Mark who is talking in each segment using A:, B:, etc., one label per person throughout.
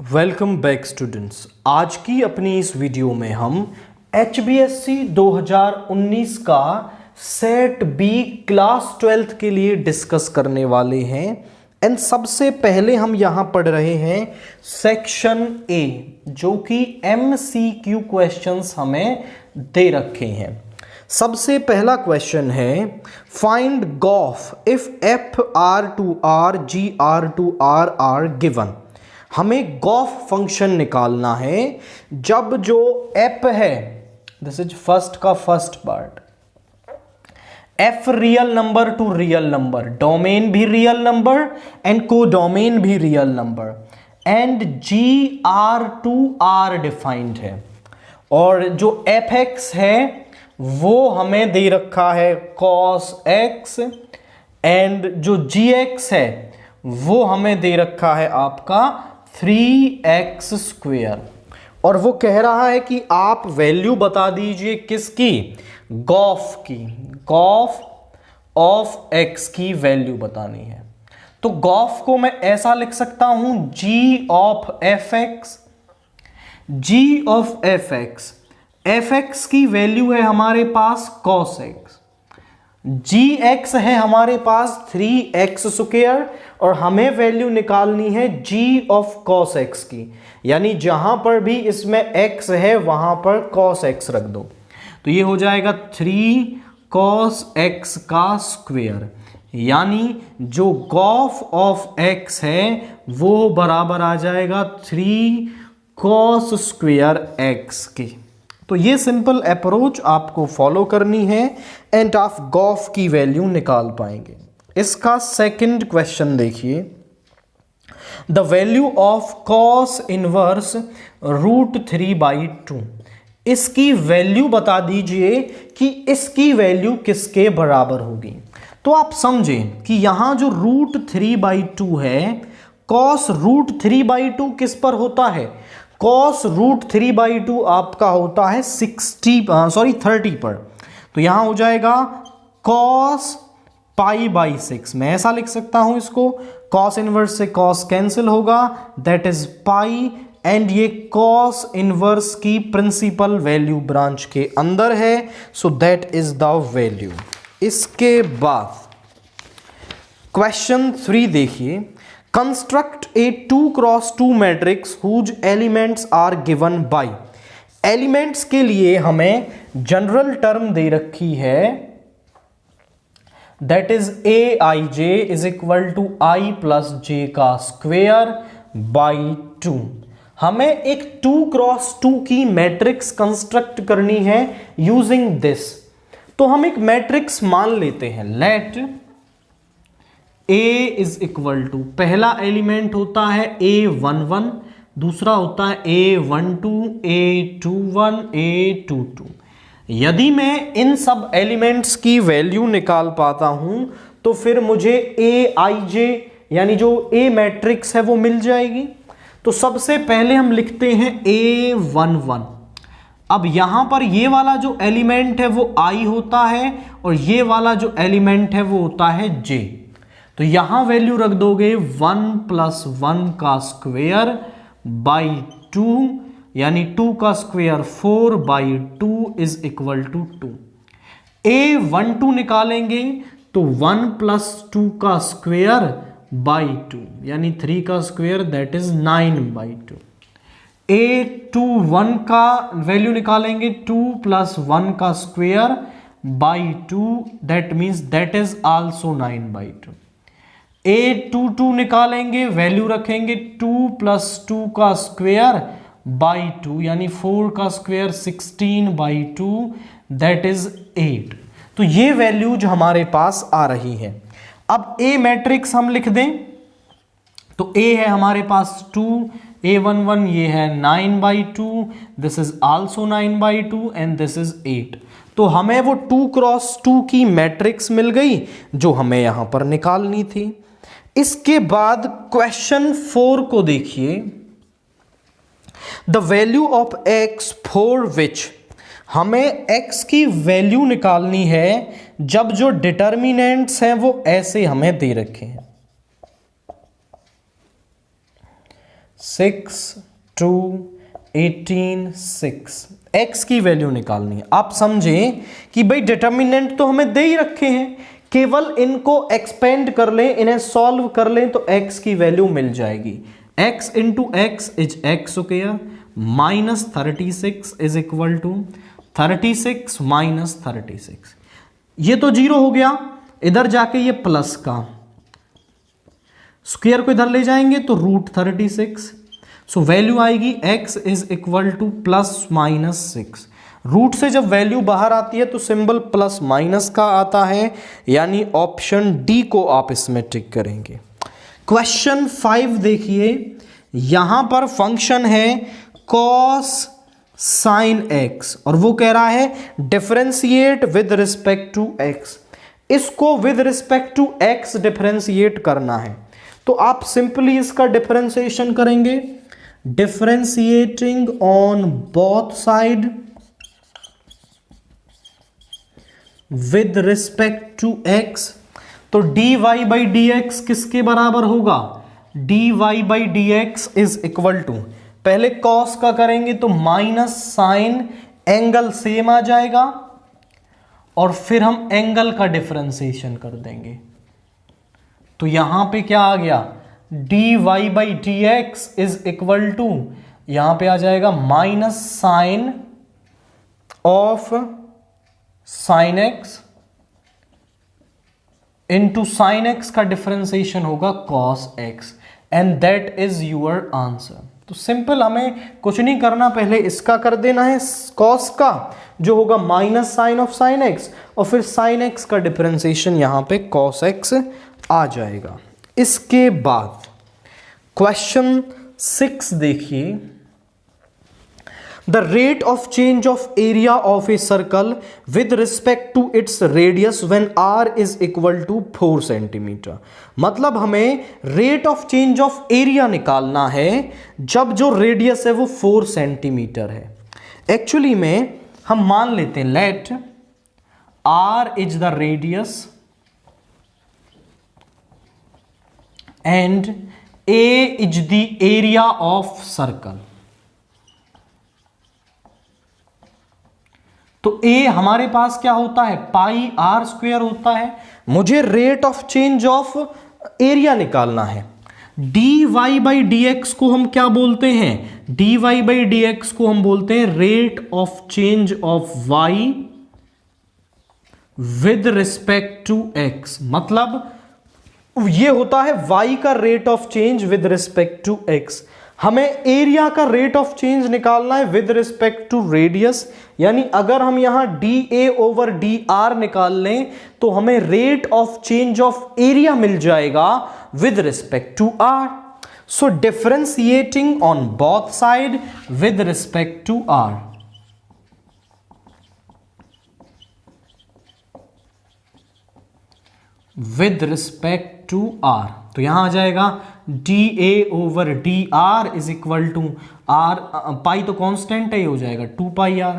A: Welcome back students. आज की अपनी इस वीडियो में हम HBSC 2019 का सेट बी क्लास 12th के लिए डिस्कस करने वाले हैं। एंड सबसे पहले हम यहाँ पढ़ रहे हैं सेक्शन ए, जो कि MCQ क्वेश्चंस हमें दे रखे हैं। सबसे पहला क्वेश्चन है find gof if FR2R GR2R are given. हमें गॉफ फंक्शन निकालना है जब जो एफ है, दिस इज फर्स्ट का first part, F real number to real number, domain भी real number and codomain भी real number, and GR2R defined है। और जो एफ एक्स है वो हमें दे रखा है cos x, एंड जो gx है वो हमें दे रखा है आपका 3x²। और वो कह रहा है कि आप वैल्यू बता दीजिए किसकी, गॉफ की, गॉफ ऑफ x की वैल्यू बतानी है। तो गॉफ को मैं ऐसा लिख सकता हूं g of fx, g of fx, fx की वैल्यू है हमारे पास cos x, gx है हमारे पास 3x², और हमें वैल्यू निकालनी है g ऑफ cos x की, यानी जहां पर भी इसमें x है वहां पर cos x रख दो। तो ये हो जाएगा 3 cos x का स्क्वायर, यानी जो गॉफ ऑफ x है वो बराबर आ जाएगा 3 cos² x की। तो ये सिंपल अप्रोच आपको फॉलो करनी है एंड आप गॉफ की वैल्यू निकाल पाएंगे। इसका सेकंड क्वेश्चन देखिए, the value of cos inverse √3/2। इसकी वैल्यू बता दीजिए कि इसकी वैल्यू किसके बराबर होगी। तो आप समझें कि यहां जो √3/2 है, cos √3/2 किस पर होता है, cos √3/2 आपका होता है 30 पर। तो यहां हो जाएगा cos π/6। मैं ऐसा लिख सकता हूं इसको, cos इनवर्स से cos कैंसिल होगा, दैट इज पाई, एंड ये cos इनवर्स की प्रिंसिपल वैल्यू ब्रांच के अंदर है, so that is the value. इसके बाद क्वेश्चन 3 देखिए, construct a 2x2 matrix whose elements are given by. Elements के लिए हमें जनरल टर्म दे रखी है, that is aij is equal to i plus j का स्क्वेयर बाई 2। हमें एक 2x2 की मैट्रिक्स कंस्ट्रक्ट करनी है यूजिंग दिस। तो हम एक मैट्रिक्स मान लेते हैं, let A is equal to, पहला एलिमेंट होता है A11, दूसरा होता है A12, A21, A22। यदि मैं इन सब एलिमेंट्स की वैल्यू निकाल पाता हूं तो फिर मुझे aij यानी जो A मैट्रिक्स है वो मिल जाएगी। तो सबसे पहले हम लिखते हैं A11। अब यहां पर ये वाला जो एलिमेंट है वो I होता है, और ये वाला जो एलिमेंट है वो होता है J। तो यहां वैल्यू रख दोगे 1 + 1 का स्क्वेयर बाई 2, यानी 2 का square 4/2 is equal to 2। A12 निकालेंगे तो 1 + 2 का स्क्वेयर बाई 2, यानी 3 का स्क्वेयर, दैट इज 9/2। A21 का वैल्यू निकालेंगे 2 + 1 का square by 2, that means that is also 9/2। A22 निकालेंगे, वैल्यू रखेंगे 2 + 2 का स्क्वेयर बाई 2, यानी 4 का स्क्वेयर 16/2, दैट इज 8। तो ये वैल्यूज हमारे पास आ रही है। अब A मैट्रिक्स हम लिख दें, तो A है हमारे पास 2, A11 ये है 9/2, this is also 9/2, and this is 8। तो हमें वो 2x2 की मैट्रिक्स मिल गई जो हमें यहां पर निकालनी थी। इसके बाद क्वेश्चन 4 को देखिए, the value of x for which. हमें x की वैल्यू निकालनी है जब जो डिटर्मिनेंट्स हैं वो ऐसे हमें दे रखे हैं। 6 2 18 6 x की वैल्यू निकालनी है। आप समझें कि भाई डिटर्मिनेंट तो हमें दे ही रखे हैं, केवल इनको एक्सपेंड कर लें, इन्हें सॉल्व कर लें तो x की वैल्यू मिल जाएगी। x into x is x square minus 36 is equal to 36 minus 36, ये तो जीरो हो गया, इधर जाके ये प्लस का स्क्वायर को इधर ले जाएंगे तो रूट 36, सो वैल्यू आएगी x is equal to plus minus 6। Root से जब वैल्यू बाहर आती है तो सिंबल प्लस माइनस का आता है, यानी ऑप्शन डी को आप इसमें टिक करेंगे। क्वेश्चन 5 देखिए, यहां पर फंक्शन है cos sin x और वो कह रहा है differentiate with respect to x। इसको with respect to x differentiate करना है, तो आप सिंपली इसका डिफरेंशिएशन करेंगे, differentiating on both side with respect to x, तो dy बाई डी एक्स किसके बराबर होगा, dy by d x is equal to, पहले cos का करेंगे तो माइनस साइन, एंगल सेम आ जाएगा और फिर हम एंगल का डिफरेंशिएशन कर देंगे, तो यहां पे क्या आ गया, dy by d x is equal to, यहां पे आ जाएगा minus sine of sine x into sine x का डिफरेंशिएशन होगा cos x and that is your answer. तो सिंपल, हमें कुछ नहीं करना, पहले इसका कर देना है cos का जो होगा minus sine of sine x और फिर साइन एक्स का डिफरेंशिएशन यहां पे cos x आ जाएगा। इसके बाद क्वेश्चन 6 देखिए, the rate of change of area of a circle with respect to its radius when r is equal to 4 centimetre. मतलब हमें rate of change of area निकालना है जब जो रेडियस है वो 4 सेंटीमीटर है। एक्चुअली में हम मान लेते हैं let r is the radius and a is the area of circle, तो a हमारे पास क्या होता है, पाई आर स्क्वायर होता है। मुझे rate of change of area निकालना है। dy बाई डी एक्स को हम क्या बोलते हैं, dy बाई डी एक्स को हम बोलते हैं rate of change of y with respect to x, मतलब ये होता है y का rate of change with respect to x। हमें एरिया का रेट ऑफ चेंज निकालना है विद रिस्पेक्ट टू रेडियस, यानी अगर हम यहां dA ओवर dr निकाल लें तो हमें rate of change of area मिल जाएगा with respect to r। So differentiating on both side with respect to r, with respect to r, तो यहां आ जाएगा dA over dr is equal to r, pi तो कांस्टेंट है, ये हो जाएगा 2 पाई r।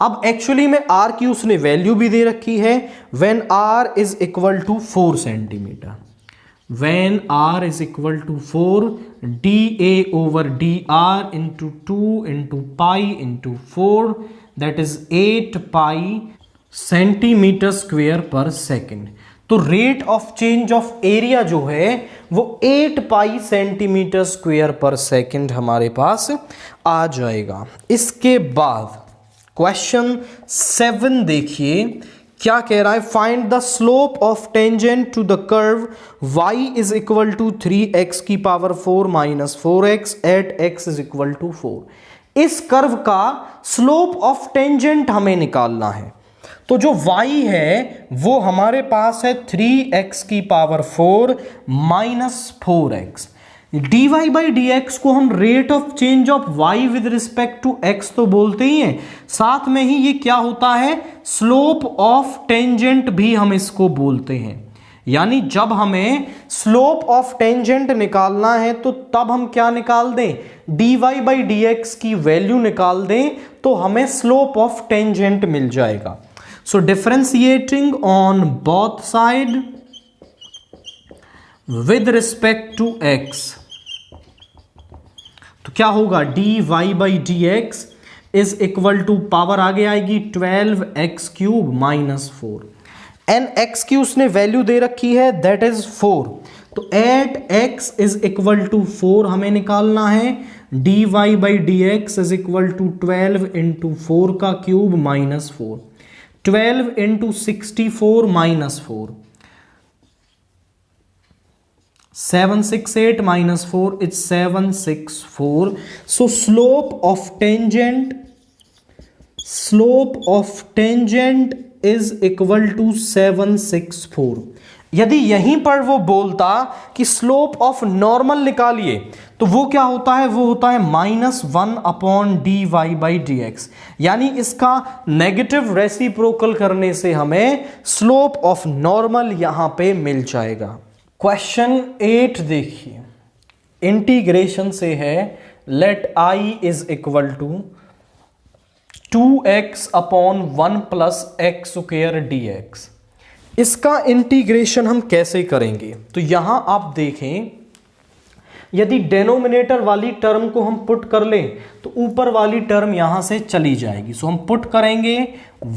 A: अब एक्चुअली में r की उसने वैल्यू भी दे रखी है, when r is equal to 4 centimetre, when r is equal to 4, dA over dr into 2 into pi into 4 that is 8 pi centimetre square per second. तो rate of change of area जो है वो 8 pi centimetre square per second हमारे पास आ जाएगा। इसके बाद question 7 देखिए, क्या कह रहा है, find the slope of tangent to the curve y is equal to 3x की power 4 minus 4x at x is equal to 4। इस कर्व का स्लोप ऑफ टेंजेंट हमें निकालना है, तो जो y है वो हमारे पास है 3x की power 4 minus 4x। dy by d x को हम rate of change of y with respect to x तो बोलते ही हैं, साथ में ही ये क्या होता है, स्लोप ऑफ टेंजेंट भी हम इसको बोलते हैं। यानी जब हमें स्लोप ऑफ टेंजेंट निकालना है तो तब हम क्या निकाल दें, dy बाई डी एक्स की वैल्यू निकाल दें तो हमें स्लोप ऑफ टेंजेंट मिल जाएगा। So differentiating on both side with respect to x, तो क्या होगा, dy by d x is equal to power आगे आएगी 12x³ माइनस 4, एन एक्स की उसने वैल्यू दे रखी है दैट इज 4, तो at x is equal to 4 हमें निकालना है, dy by d x is equal to 12 into 4 का cube minus 4, 12 into 64 minus 4, 768 minus 4 is 764. So slope of tangent is equal to 764. यदि यहीं पर वो बोलता कि स्लोप ऑफ नॉर्मल निकालिए तो वो क्या होता है, वो होता है -1 upon d y by d x, यानी इसका नेगेटिव रेसिप्रोकल करने से हमें स्लोप ऑफ नॉर्मल यहां पे मिल जाएगा। क्वेश्चन 8 देखिए, इंटीग्रेशन से है, let I is equal to 2x upon 1 plus x square d x. इसका इंटीग्रेशन हम कैसे करेंगे, तो यहां आप देखें, यदि डेनोमिनेटर वाली टर्म को हम पुट कर लें तो ऊपर वाली टर्म यहां से चली जाएगी। सो हम पुट करेंगे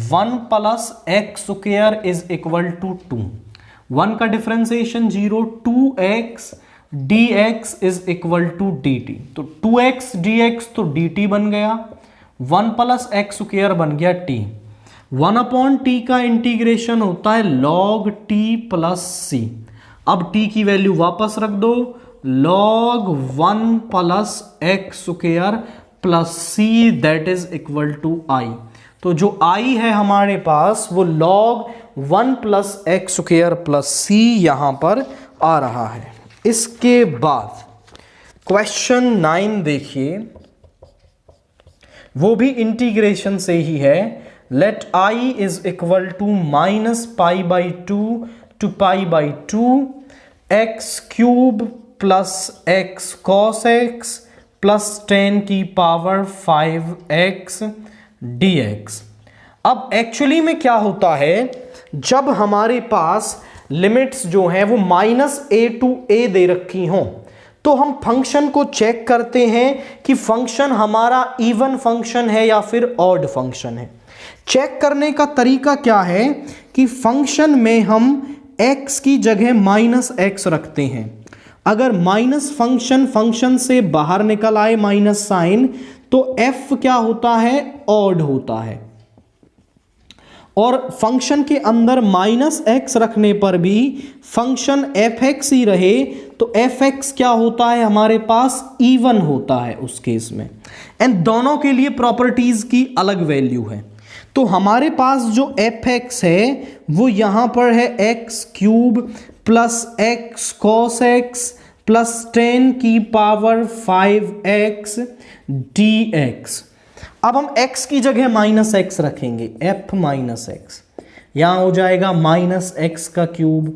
A: 1 plus x square is equal to 2, 1 का differentiation 0, 2x dx is equal to dt, तो 2x dx तो dt बन गया, 1 प्लस एक्स स्क्वायर बन गया t, 1 अपॉन t का इंटीग्रेशन होता है log t प्लस c। अब t की वैल्यू वापस रख दो, log 1 plus x square plus c that is equal to i। तो जो i है हमारे पास वो log 1 plus x square plus c यहां पर आ रहा है। इसके बाद क्वेश्चन 9 देखिए, वो भी इंटीग्रेशन से ही है, let I is equal to -pi by 2 to pi by 2 x cube plus x cos x plus 10 की पावर 5x dx। अब एक्चुअली में क्या होता है, जब हमारे पास लिमिट्स जो हैं वो -a टू a दे रखी हों तो हम फंक्शन को चेक करते हैं कि फंक्शन हमारा इवन फंक्शन है या फिर ऑड फंक्शन है। चेक करने का तरीका क्या है कि फंक्शन में हम x की जगह -x रखते हैं, अगर माइनस फंक्शन से बाहर निकल आए माइनस साइन तो f क्या होता है, ऑड होता है, और फंक्शन के अंदर -x रखने पर भी फंक्शन fx ही रहे तो fx क्या होता है, हमारे पास इवन होता है उस केस में। एंड दोनों के लिए प्रॉपर्टीज की अलग वैल्यू है, तो हमारे पास जो fx है वो यहां पर है x cube plus x cos x plus 10 की पावर 5x dx। अब हम x की जगह -x रखेंगे, f माइनस एक्स, यहां हो जाएगा -x का cube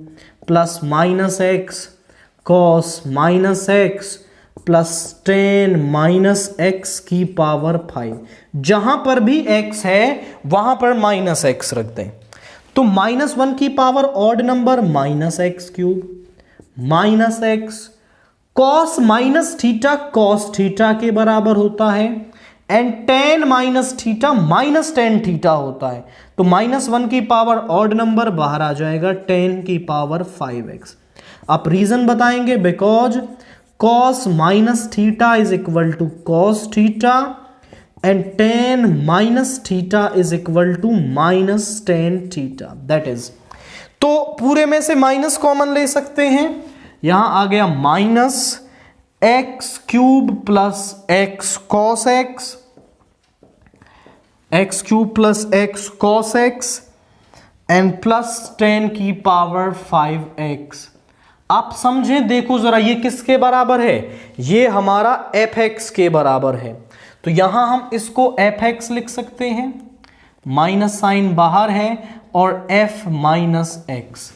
A: plus -x cos -x plus 10 -x की पावर 5। जहां पर भी x है वहां पर -x रख दें, तो -1 की power odd number -x cube -x cos minus theta cos theta के बराबर होता है and tan minus theta minus tan theta होता है, तो -1 की पावर ऑड नंबर बाहर आ जाएगा 10 की पावर 5x। आप रीजन बताएंगे, because cos minus theta is equal to cos theta and tan minus theta is equal to minus tan theta, that is. तो पूरे में से माइनस कॉमन ले सकते हैं, यहां आ गया -x cube plus x cos x, x cube plus x cos x and plus 10 की पावर 5x। आप समझें, देखो जरा ये किसके बराबर है, ये हमारा fx के बराबर है, तो यहां हम इसको fx लिख सकते हैं, माइनस साइन बाहर है और f minus x.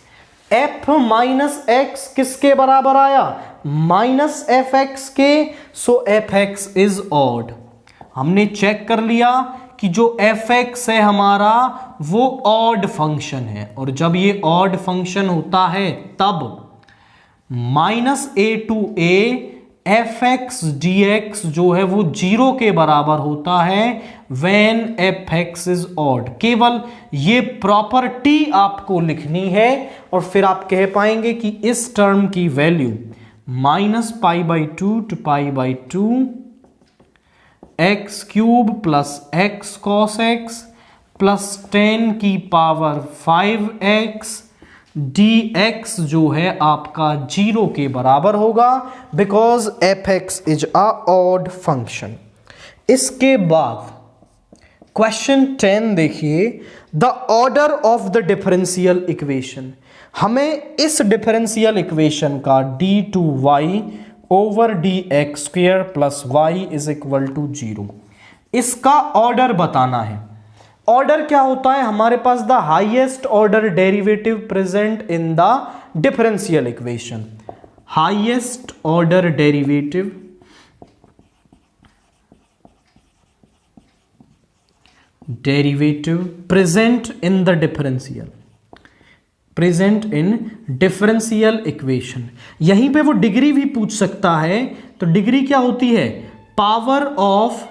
A: f minus x किसके बराबर आया, माइनस एफ एक्स के, सो एफ एक्स इज ऑड। हमने चेक कर लिया कि जो एफ एक्स है हमारा वो ऑड फंक्शन है, और जब ये ऑड फंक्शन होता है तब -a to a f x d x जो है वो 0 के बराबर होता है when f x is odd. केवल ये प्रॉपर्टी आपको लिखनी है और फिर आप कह पाएंगे कि इस टर्म की value -π/2 to π/2 x cube plus x cos x plus 10 की पावर 5x dx जो है आपका 0 के बराबर होगा because fx is a odd function. इसके बाद क्वेश्चन 10 देखिए, the order of the differential equation. हमें इस डिफरेंशियल इक्वेशन का d2y over dx square plus y is equal to 0 इसका ऑर्डर बताना है। ऑर्डर क्या होता है? हमारे पास the highest order derivative present in the differential equation. Highest order derivative present in the differential equation. यहीं पे वो डिग्री भी पूछ सकता है, तो डिग्री क्या होती है? Power of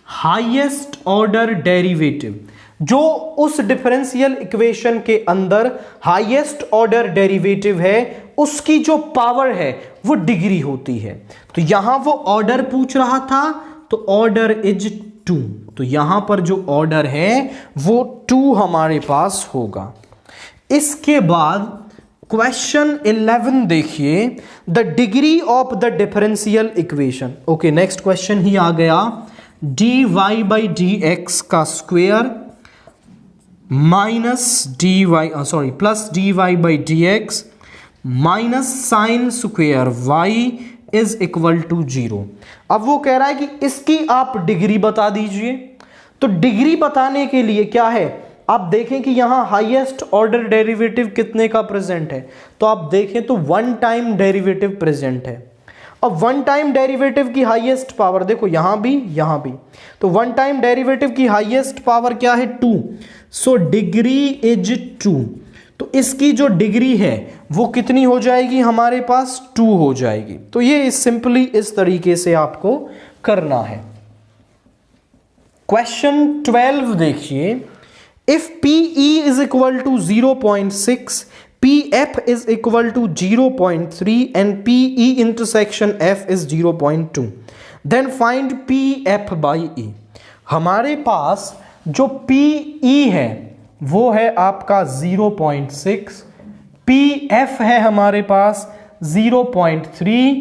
A: highest order derivative. जो उस डिफरेंशियल इक्वेशन के अंदर हाईएस्ट ऑर्डर डेरिवेटिव है उसकी जो पावर है वो डिग्री होती है। तो यहां वो ऑर्डर पूछ रहा था, तो ऑर्डर इज 2। तो यहां पर जो ऑर्डर है वो 2 हमारे पास होगा। इसके बाद क्वेश्चन 11 देखिए, the degree of the differential equation. Okay, next question ही आ गया, dy/dx का square plus dy/dx minus sine square y is equal to 0। अब वो कह रहा है कि इसकी आप डिग्री बता दीजिए। तो डिग्री बताने के लिए क्या है, आप देखें कि यहां हाईएस्ट ऑर्डर डेरिवेटिव कितने का प्रेजेंट है, तो आप देखें तो 1 टाइम डेरिवेटिव प्रेजेंट है। अब 1 टाइम डेरिवेटिव की हाईएस्ट पावर देखो, यहां भी, तो 1 टाइम डेरिवेटिव की हाईएस्ट पावर क्या है? 2। So degree is 2। तो इसकी जो डिग्री है वो कितनी हो जाएगी? हमारे पास 2 हो जाएगी। तो ये सिंपली इस तरीके से आपको करना है। क्वेश्चन 12 देखिए, if PE is equal to 0.6, PF is equal to 0.3 and PE intersection F is 0.2, then find PF by E। हमारे पास जो PE है वो है आपका 0.6, PF है हमारे पास 0.3,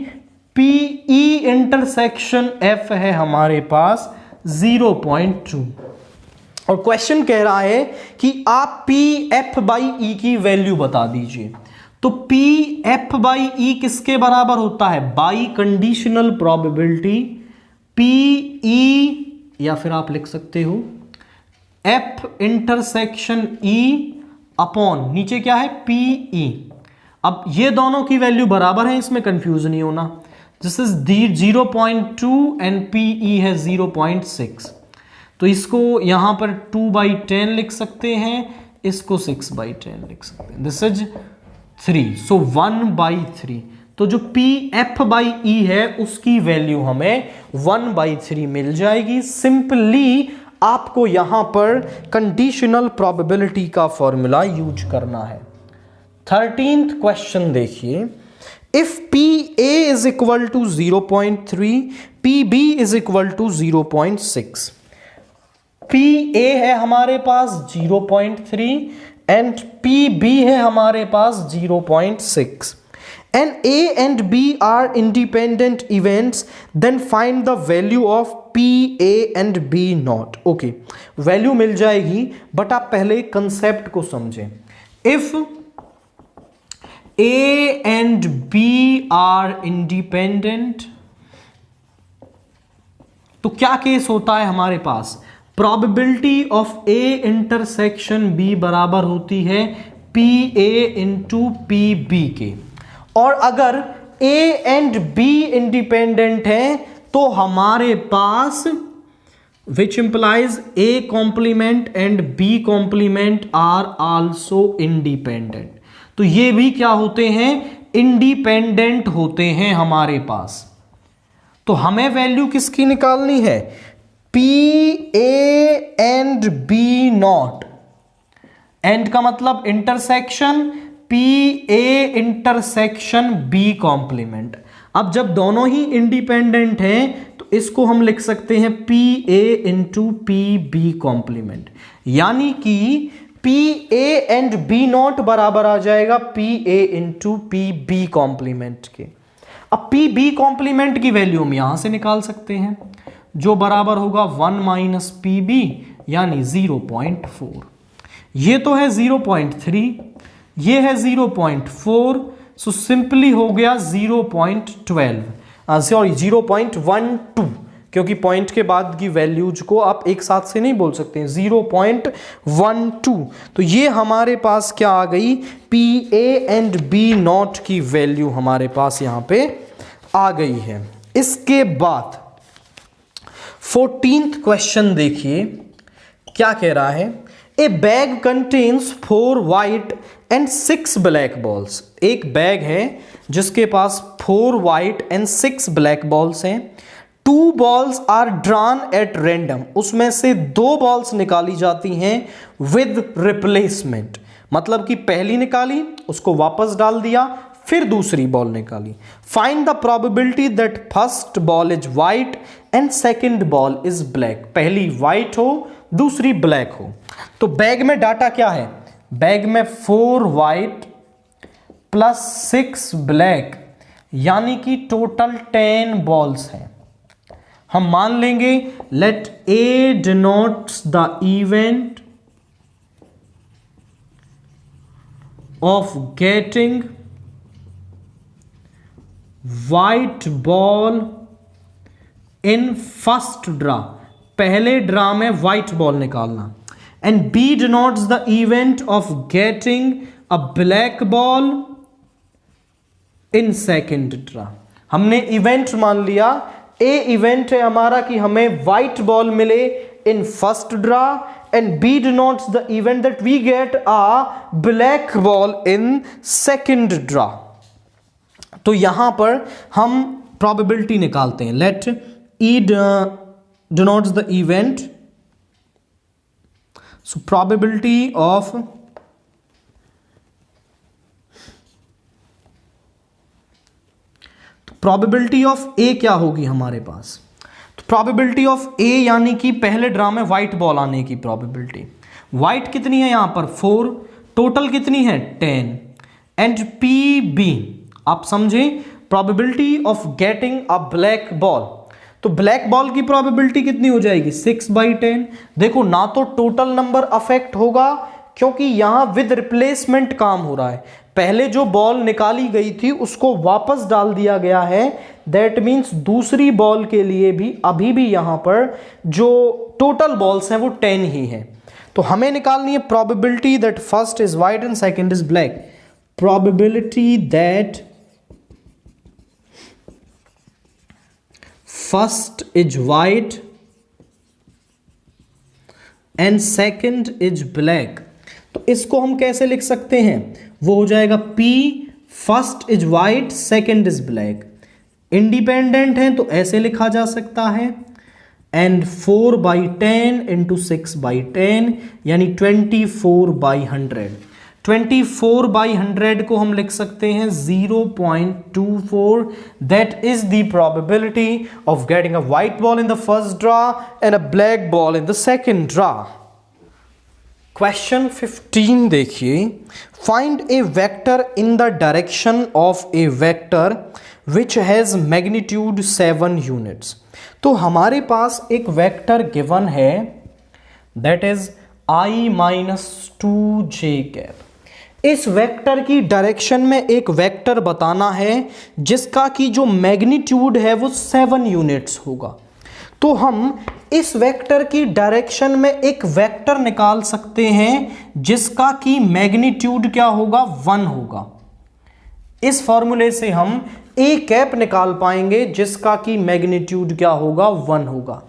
A: PE इंटरसेक्शन F है हमारे पास 0.2। और क्वेश्चन कह रहा है कि आप PF/E की वैल्यू बता दीजिए। तो PF/E किसके बराबर होता है? बाई कंडीशनल प्रोबेबिलिटी PE, या फिर आप लिख सकते हो F इंटरसेक्शन E अपॉन नीचे क्या है? PE। अब ये दोनों की वैल्यू बराबर है, इसमें कंफ्यूज नहीं होना। दिस इज 0.2 एंड PE है 0.6। तो इसको यहां पर 2/10 लिख सकते हैं, इसको 6/10 लिख सकते हैं। दिस इज 3, सो 1/3। तो जो PF/E है उसकी वैल्यू हमें 1/3 मिल जाएगी। सिंपली आपको यहां पर कंडीशनल प्रोबेबिलिटी का फॉर्मूला यूज करना है। 13th क्वेश्चन देखिए, if PA is equal to 0.3, PB is equal to 0.6। PA है हमारे पास 0.3 एंड PB है हमारे पास 0.6 and A and B are independent events, then find the value of PA and B not। Okay, value मिल जाएगी, but आप पहले concept को समझें। If A and B are independent, तो क्या केस होता है हमारे पास? Probability of A intersection B बराबर होती है PA इंटू PB के। और अगर A एंड B इंडिपेंडेंट हैं तो हमारे पास which implies A complement and B complement are also independent. तो ये भी क्या होते हैं? इंडिपेंडेंट होते हैं हमारे पास। तो हमें वैल्यू किसकी निकालनी है? P A and B not. And का मतलब intersection P A intersection B complement. अब जब दोनों ही इंडिपेंडेंट हैं तो इसको हम लिख सकते हैं P A into P B complement, यानी कि P A and B not बराबर आ जाएगा P A into P B complement के। अब P B कॉम्प्लीमेंट की वैल्यू हम यहां से निकाल सकते हैं, जो बराबर होगा 1 माइनस पी बी, यानी 0.4। ये तो है 0.3, ये है 0.4, सो सिंपली हो गया 0.12, सॉरी 0.12, क्योंकि पॉइंट के बाद की वैल्यूज को आप एक साथ से नहीं बोल सकते हैं। 0.12, तो ये हमारे पास क्या आ गई? P A and B not की वैल्यू हमारे पास यहां पे आ गई है। इसके बाद 14th क्वेश्चन देखिए क्या कह रहा है। A bag contains 4 white and 6 black balls. एक बैग है जिसके पास 4 व्हाइट एंड 6 ब्लैक बॉल्स हैं। 2 balls are drawn at random, उसमें से 2 बॉल्स निकाली जाती हैं विद रिप्लेसमेंट, मतलब कि पहली निकाली उसको वापस डाल दिया, फिर दूसरी बॉल निकाली। Find the probability that first ball is white and second ball is black. पहली व्हाइट हो दूसरी ब्लैक हो। तो बैग में डाटा क्या है? बैग में 4 व्हाइट प्लस 6 ब्लैक, यानी कि टोटल 10 बॉल्स हैं। हम मान लेंगे let A denotes the event of getting white ball in first draw, पहले ड्रा में व्हाइट बॉल निकालना, and B denotes the event of getting a black ball in second draw. हमने इवेंट मान लिया, ए इवेंट है हमारा कि हमें व्हाइट बॉल मिले in first draw, and B denotes the event that we get a black ball in second draw. तो यहां पर हम प्रोबेबिलिटी निकालते हैं। Let E denotes the event, so probability of probability of A क्या होगी हमारे पास? तो probability of A यानी कि पहले ड्रा में व्हाइट बॉल आने की probability। व्हाइट कितनी है यहां पर? 4, टोटल कितनी है? 10, एंड PB आप समझे probability of getting a black ball, तो ब्लैक बॉल की प्रोबेबिलिटी कितनी हो जाएगी? 6/10। देखो ना तो टोटल नंबर अफेक्ट होगा क्योंकि यहां विद रिप्लेसमेंट काम हो रहा है। पहले जो बॉल निकाली गई थी उसको वापस डाल दिया गया है, दैट मीन्स दूसरी बॉल के लिए भी अभी भी यहां पर जो टोटल बॉल्स हैं वो 10 ही हैं। तो हमें निकालनी है probability that first is white and second is black. Probability that first is white and second is black. तो इसको हम कैसे लिख सकते हैं? वो हो जाएगा P first is white second is black. Independent है तो ऐसे लिखा जा सकता है, एंड 4/10 इंटू 6/10 यानी 24/100। 24/100 को हम लिख सकते हैं 0.24। That is the probability of getting a white ball in the first draw and a black ball in the second draw. Question 15 देखिए। Find A vector in the direction of A vector which has magnitude 7 units. तो हमारे पास एक vector given है that is I-2j। इस vector की direction में एक vector बताना है जिसका कि जो मैग्नीट्यूड है वो 7 यूनिट्स होगा। तो हम इस वेक्टर की डायरेक्शन में एक वेक्टर निकाल सकते हैं जिसका कि मैग्नीट्यूड क्या होगा? 1 होगा। इस फॉर्मूले से हम ए कैप निकाल पाएंगे जिसका कि मैग्नीट्यूड क्या होगा? 1 होगा।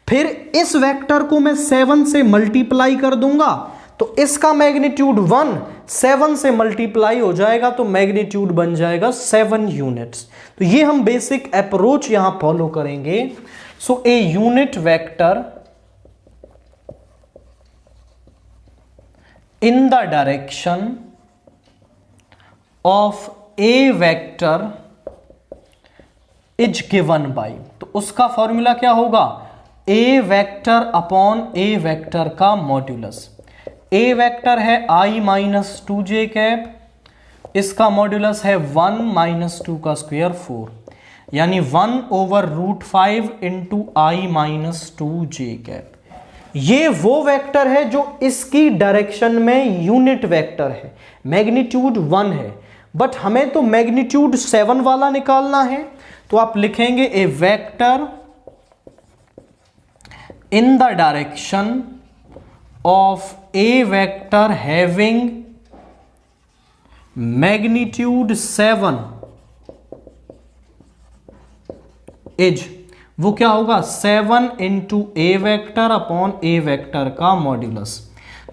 A: फिर इस वेक्टर को मैं 7 से मल्टीप्लाई कर दूंगा तो इसका मैग्नीट्यूड 1 7 से मल्टीप्लाई हो जाएगा तो मैग्नीट्यूड बन जाएगा 7 यूनिट्स। तो ये हम बेसिक अप्रोच यहां फॉलो करेंगे। So a unit vector in the direction of A vector is given by, तो उसका फॉर्मूला क्या होगा, A vector upon A vector का मॉड्यूलस। ए वेक्टर है i माइनस 2j कैप, इसका मॉड्यूलस है 1 माइनस 2 का स्क्वायर 4, यानी 1/√5 into i minus 2j cap. ये वो वेक्टर है जो इसकी डायरेक्शन में यूनिट वेक्टर है, मैग्नीट्यूड 1 है, बट हमें तो मैग्नीट्यूड 7 वाला निकालना है। तो आप लिखेंगे A vector in the direction of A vector having magnitude 7 is, वो क्या होगा 7 into A vector upon A vector का मॉड्यूलस।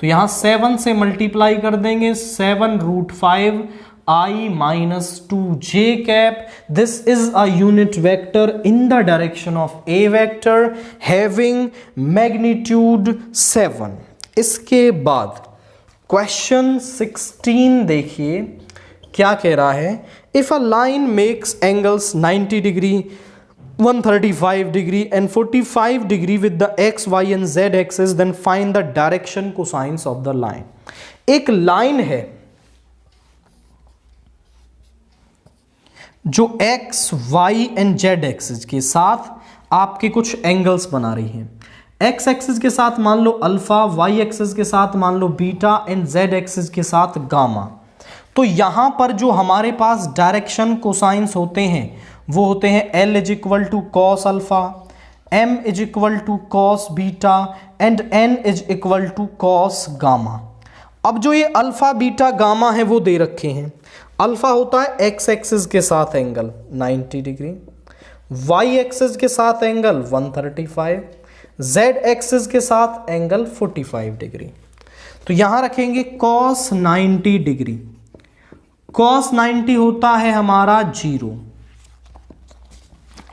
A: तो यहां 7 से मल्टीप्लाई कर देंगे, 7√5 I minus 2j cap. This is a unit vector in the direction of a vector having magnitude 7. इसके बाद क्वेश्चन 16 देखिए क्या कह रहा है। If a line makes angles 90 degree 135 degree and 45 degree with the x, y and z axis, then find the direction cosines of the line. एक line है जो x, y and z axis के साथ आपके कुछ एंगल्स बना रही है। x एक्सिस के साथ मान लो अल्फा, y एक्सिस के साथ मान low beta and z axis के साथ गामा। तो यहां पर जो हमारे पास डायरेक्शन कोसाइंस होते हैं वो होते हैं L is equal to cos alpha, M is equal to cos beta and N is equal to cos gamma. अब जो ये अल्फा बीटा गामा है वो दे रखे हैं। अल्फा होता है x एक्सिस के साथ एंगल 90 डिग्री, y एक्सिस के साथ एंगल 135, z एक्सिस के साथ एंगल 45 डिग्री। तो यहां रखेंगे cos 90 डिग्री, cos 90 होता है हमारा 0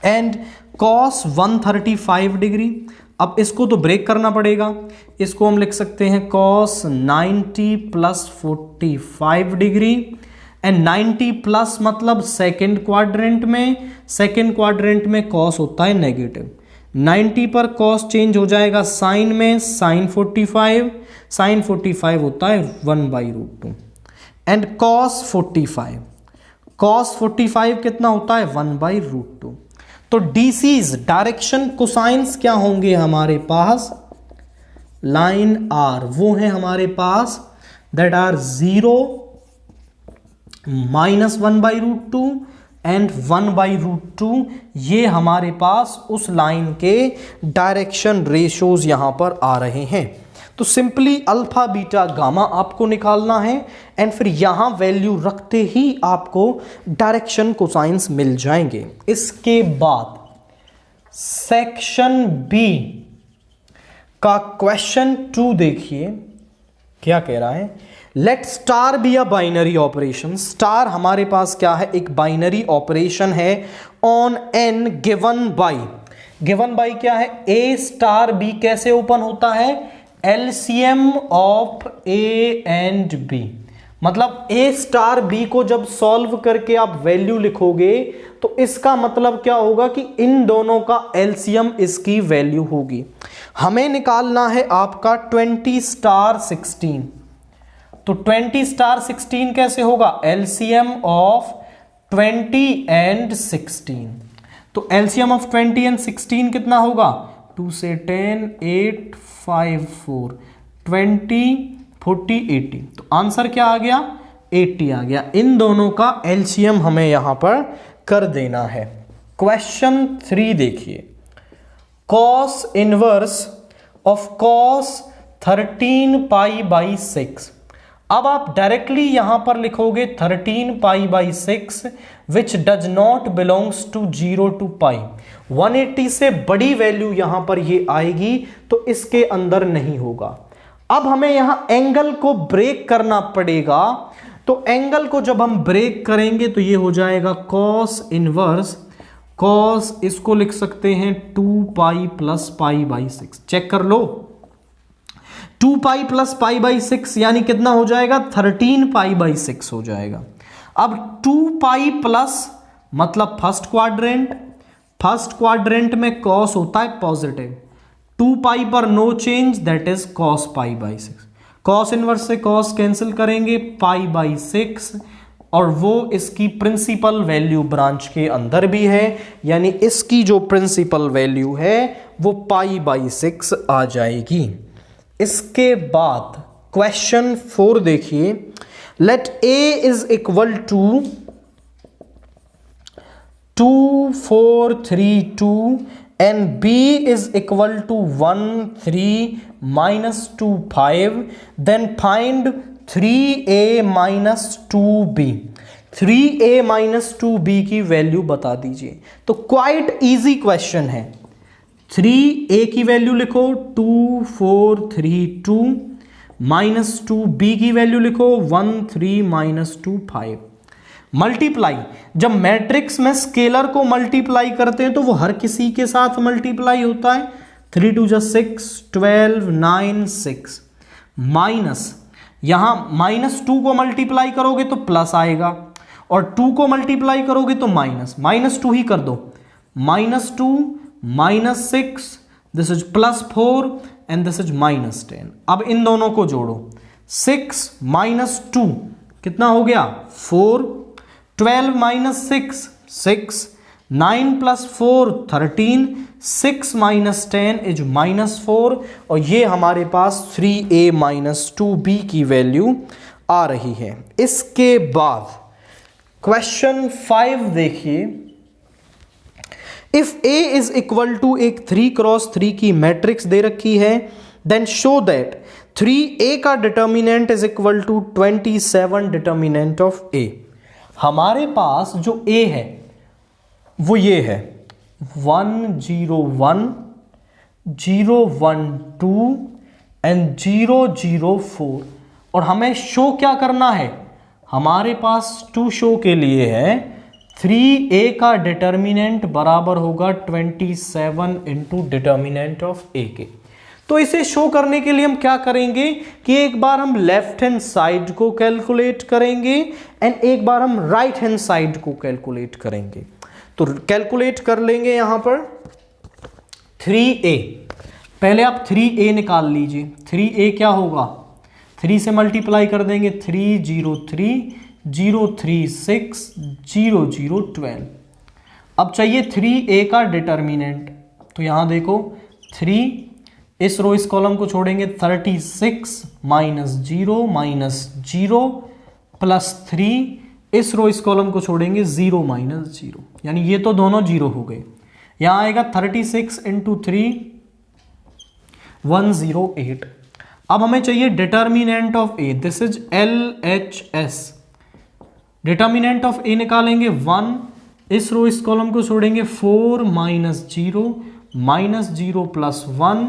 A: एंड cos 135 डिग्री। अब इसको तो ब्रेक करना पड़ेगा, इसको हम लिख सकते हैं cos 90 plus 45 degree and 90 plus मतलब सेकेंड क्वाड्रेंट में, सेकेंड क्वाड्रेंट में cos होता है नेगेटिव, 90 पर cos चेंज हो जाएगा साइन में, साइन 45, साइन 45 होता है 1/√2 एंड cos 45, cos 45 कितना होता है 1/√2। तो डीसीज डायरेक्शन कोसाइंस क्या होंगे हमारे पास, लाइन आर वो है हमारे पास दैट आर 0 माइनस 1/√2 एंड 1/√2। ये हमारे पास उस लाइन के डायरेक्शन रेशियोज यहां पर आ रहे हैं। तो सिंपली अल्फा बीटा गामा आपको निकालना है एंड फिर यहां वैल्यू रखते ही आपको डायरेक्शन कोसाइंस मिल जाएंगे। इसके बाद सेक्शन बी का क्वेश्चन 2 देखिए क्या कह रहा है। Let star be a binary operation. Star हमारे पास क्या है, एक बाइनरी ऑपरेशन है ऑन एन गिवन बाई क्या है, ए स्टार बी कैसे ओपन होता है, LCM of a and b. मतलब ए स्टार बी को जब सॉल्व करके आप वैल्यू लिखोगे तो इसका मतलब क्या होगा कि इन दोनों का एलसीएम इसकी वैल्यू होगी। हमें निकालना है आपका 20 स्टार 16। तो 20 स्टार 16 कैसे होगा, एलसीएम ऑफ 20 एंड 16। तो एलसीएम ऑफ 20 एंड 16 कितना होगा, 2 से 10 8 5 4 20 40 80। तो आंसर क्या आ गया, 80 आ गया। इन दोनों का एलसीएम हमें यहां पर कर देना है। क्वेश्चन 3 देखिए, कॉस इनवर्स ऑफ कॉस 13π/6। अब आप डायरेक्टली यहां पर लिखोगे 13π/6 which does not belongs to 0 to π। 180 से बड़ी वैल्यू यहां पर ये आएगी तो इसके अंदर नहीं होगा। अब हमें यहां एंगल को ब्रेक करना पड़ेगा, तो एंगल को जब हम ब्रेक करेंगे तो ये हो जाएगा कॉस इनवर्स कॉस, इसको लिख सकते हैं 2 pi plus pi by 6। Check कर लो, 2 पाई प्लस पाई बाई 6 यानी कितना हो जाएगा, 13 पाई बाई 6 हो जाएगा। अब 2 पाई प्लस मतलब फर्स्ट क्वाड्रेंट में कॉस होता है पॉजिटिव, 2 पाई पर no change, that is cos pi by 6। Cos inverse से कॉस कैंसिल करेंगे, पाई बाई 6, और वो इसकी प्रिंसिपल वैल्यू ब्रांच के अंदर भी है, यानी इसकी जो प्रिंसिपल वैल्यू है वो पाई बाई 6 आ जाएगी। इसके बाद क्वेश्चन 4 देखिए, let a is equal to 2 4 3 2 and b is equal to 1 3 minus 2 5, then find 3a minus 2b। 3a minus 2b की वैल्यू बता दीजिए। तो क्वाइट इजी क्वेश्चन है। 3a की वैल्यू लिखो 2 4 3 2 माइनस 2b की वैल्यू लिखो 1 3 माइनस 2 5। मल्टीप्लाई, जब मैट्रिक्स में स्केलर को मल्टीप्लाई करते हैं तो वो हर किसी के साथ मल्टीप्लाई होता है। 3 2 जा 6 12 9 6 माइनस, यहां -2 को मल्टीप्लाई करोगे तो प्लस आएगा और 2 को मल्टीप्लाई करोगे तो -2 ही कर दो। -2 -6, this is +4 and this is -10। अब इन दोनों को जोड़ो, 6 -2 कितना हो गया 4, 12 - 6 6, 9 + 4 13, 6 - 10 इज -4, और ये हमारे पास 3a - 2b की वैल्यू आ रही है। इसके बाद क्वेश्चन 5 देखिए, if a is equal to एक 3x3 की मैट्रिक्स दे रखी है, देन शो दैट 3a का determinant is equal to 27 determinant of a। हमारे पास जो a है वो ये है 1 0 1 0 1 2 एंड 0 0 4, और हमें शो क्या करना है, हमारे पास टू शो के लिए है 3a का डिटर्मिनेंट बराबर होगा 27 इंटू डिटर्मिनेंट ऑफ a के। तो इसे शो करने के लिए हम क्या करेंगे कि एक बार हम लेफ्ट हैंड साइड को कैलकुलेट करेंगे एंड एक बार हम राइट हैंड साइड को कैलकुलेट करेंगे। तो कैलकुलेट कर लेंगे यहां पर 3a, पहले आप 3a निकाल लीजिए। 3a क्या होगा, 3 से मल्टीप्लाई कर देंगे, 3 0 3 0 3 6 0 0 12। अब चाहिए 3a का डिटर्मिनेंट, तो यहां देखो 3, इस रो इस कॉलम को छोड़ेंगे, 36 -0 -0 +3, इस रो इस कॉलम को छोड़ेंगे 0 -0, यानी ये तो दोनों 0 हो गए। यहां आएगा 36 × 3 108। अब हमें चाहिए determinant of a, this is LHS। Determinant of a निकालेंगे 1, इस रो इस कॉलम को छोड़ेंगे 4 -0 -0 +1,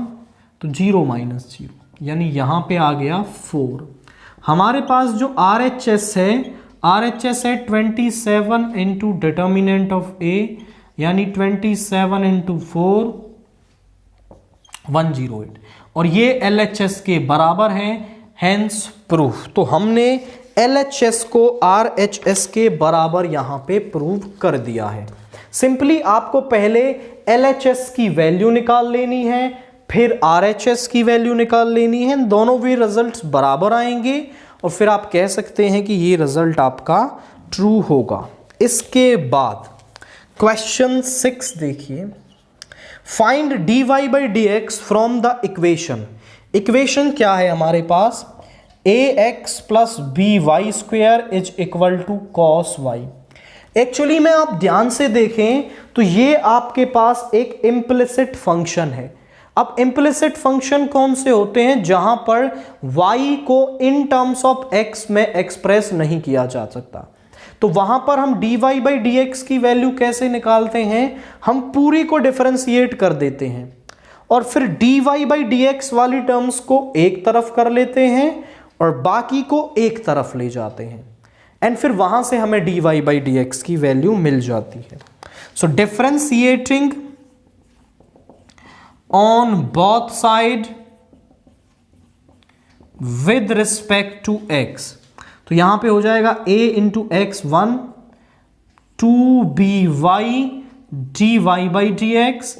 A: तो 0 -0, यानी यहां पे आ गया 4। हमारे पास जो RHS है, RHS है 27 इंटू डिटर्मिनेंट ऑफ a, यानी 27 × 4 108, और ये LHS के बराबर है, हेंस प्रूफ। तो हमने LHS को RHS के बराबर यहां पे प्रूव कर दिया है। सिंपली आपको पहले LHS की वैल्यू निकाल लेनी है, फिर RHS की वैल्यू निकाल लेनी है, दोनों भी रिजल्ट्स बराबर आएंगे और फिर आप कह सकते हैं कि ये रिजल्ट आपका ट्रू होगा। इसके बाद क्वेश्चन 6 देखिए, find dy/dx from the equation. Equation क्या है हमारे पास, ax + by² is equal to cos y। Actually में आप ध्यान से देखें तो ये आपके पास एक इम्प्लिसिट फंक्शन है। अब इम्प्लिसिट फंक्शन कौन से होते हैं, जहां पर y को इन टर्म्स ऑफ x में एक्सप्रेस नहीं किया जा सकता। तो वहां पर हम dy/dx की वैल्यू कैसे निकालते हैं, हम पूरी को डिफरेंशिएट कर देते हैं और फिर dy बाई डी एक्स वाली टर्म्स को एक तरफ कर लेते हैं और बाकी को एक तरफ ले जाते हैं एंड फिर वहां से हमें dy बाई डी एक्स की वैल्यू मिल जाती है. So differentiating on both side with respect to x, तो यहां पे हो जाएगा a into x 1 2by dy by d x,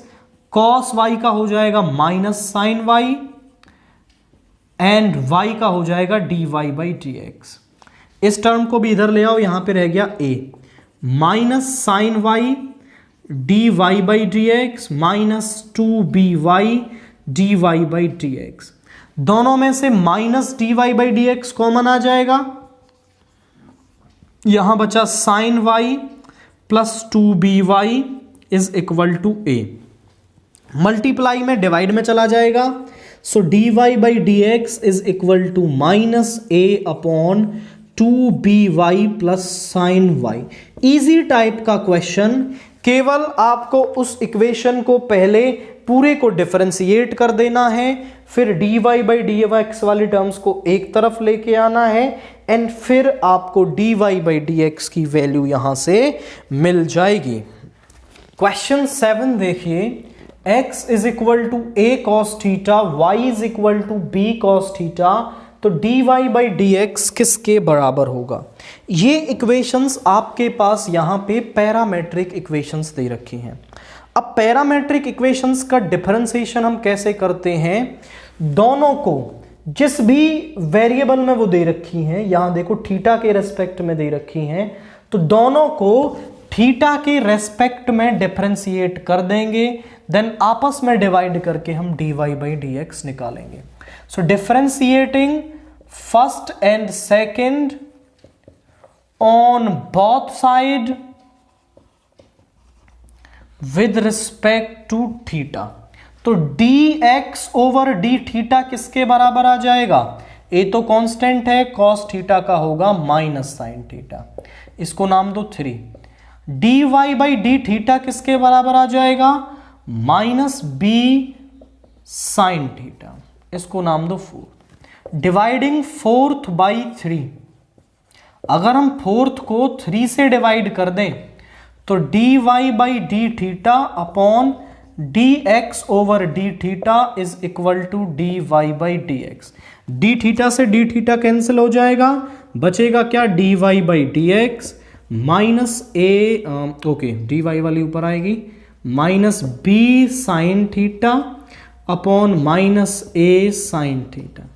A: cos y का हो जाएगा minus sine y and y का हो जाएगा dy बाई डी एक्स. इस टर्म को भी इधर ले आओ, यहां पे रह गया a minus sine y dy by d x minus 2by dy by d x. दोनों में से minus dy by d x common आ जाएगा, यहां बचा sine y plus 2by is equal to a. Multiply में डिवाइड में चला जाएगा, so dy by d x is equal to minus a upon 2by plus sine y. Easy type का question, केवल आपको उस इक्वेशन को पहले पूरे को डिफरेंशिएट कर देना है, फिर dy बाई डी एक्स वाली टर्म्स को एक तरफ लेके आना है एंड फिर आपको dy बाई डी एक्स की वैल्यू यहां से मिल जाएगी. क्वेश्चन 7 देखिए, x is equal to a cos theta, y is equal to b cos theta, तो dy बाई डी एक्स किसके बराबर होगा. ये इक्वेशंस आपके पास यहां पे पैरामेट्रिक इक्वेशंस दे रखी हैं. अब पैरामेट्रिक इक्वेशंस का डिफरेंशिएशन हम कैसे करते हैं, दोनों को जिस भी वेरिएबल में वो दे रखी हैं, यहां देखो थीटा के रेस्पेक्ट में दे रखी हैं, तो दोनों को थीटा के रेस्पेक्ट में डिफरेंशिएट कर देंगे, देन आपस में डिवाइड करके हम dy बाई डी एक्स निकालेंगे. So differentiating first and second on both side with respect to theta, तो dx ओवर डी थीटा किसके बराबर आ जाएगा, a तो कांस्टेंट है, cos थीटा का होगा माइनस साइन थीटा, इसको नाम दो 3. dy बाई डी थीटा किसके बराबर आ जाएगा, माइनस b साइन थीटा, इसको नाम दो 4. डिवाइडिंग फोर्थ बाई 3, अगर हम फोर्थ को 3 से डिवाइड कर दें तो dy by d theta upon dx over d theta is equal to dy by d x. D theta से डी थीटा कैंसिल हो जाएगा, बचेगा क्या dy by d x minus a, okay dy वाली ऊपर आएगी, minus b sine theta upon minus a sine theta,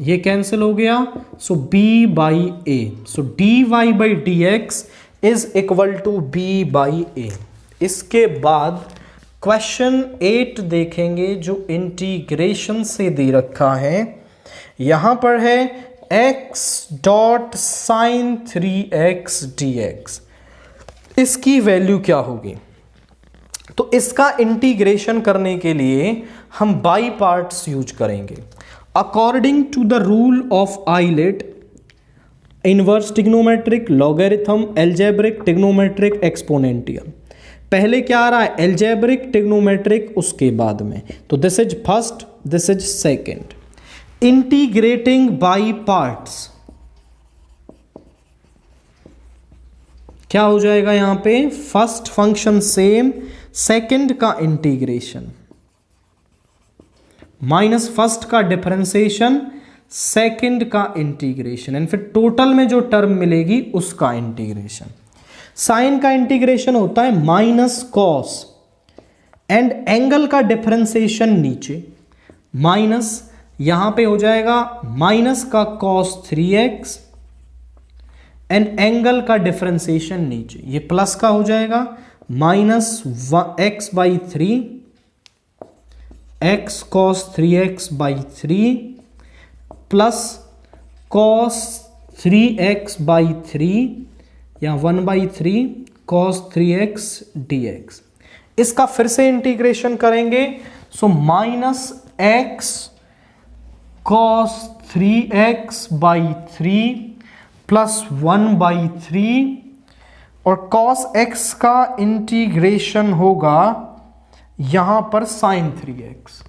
A: ये cancel हो गया, so b by a, so dy by d x is equal to b by a. इसके बाद question 8 देखेंगे जो इंटीग्रेशन से दे रखा है. यहां पर है x dot sine 3x dx, इसकी वैल्यू क्या होगी. तो इसका इंटीग्रेशन करने के लिए हम बाई पार्ट्स यूज करेंगे. According to the rule of ILATE, inverse trigonometric, logarithm, algebraic, trigonometric, exponential. पहले क्या आ रहा है, एल्जेब्रिक, ट्रिग्नोमेट्रिक, उसके बाद में, तो this is first, this is second. Integrating by parts क्या हो जाएगा यहां पे, फर्स्ट फंक्शन सेम, सेकेंड का इंटीग्रेशन माइनस फर्स्ट का डिफरेंशिएशन, सेकेंड का इंटीग्रेशन एंड फिर टोटल में जो टर्म मिलेगी उसका इंटीग्रेशन. साइन का इंटीग्रेशन होता है माइनस कॉस एंड एंगल का डिफरेंशिएशन नीचे, माइनस यहां पे हो जाएगा माइनस का कॉस 3x एंड एंगल का डिफरेंशिएशन नीचे, ये प्लस का हो जाएगा minus x by 3 x cos 3x by 3 plus cos 3x by 3 या 1 बाई 3 cos 3x dx. इसका फिर से इंटीग्रेशन करेंगे, so minus x cos 3x by 3 plus 1 by 3 और cos x का इंटीग्रेशन होगा यहां पर साइन 3x,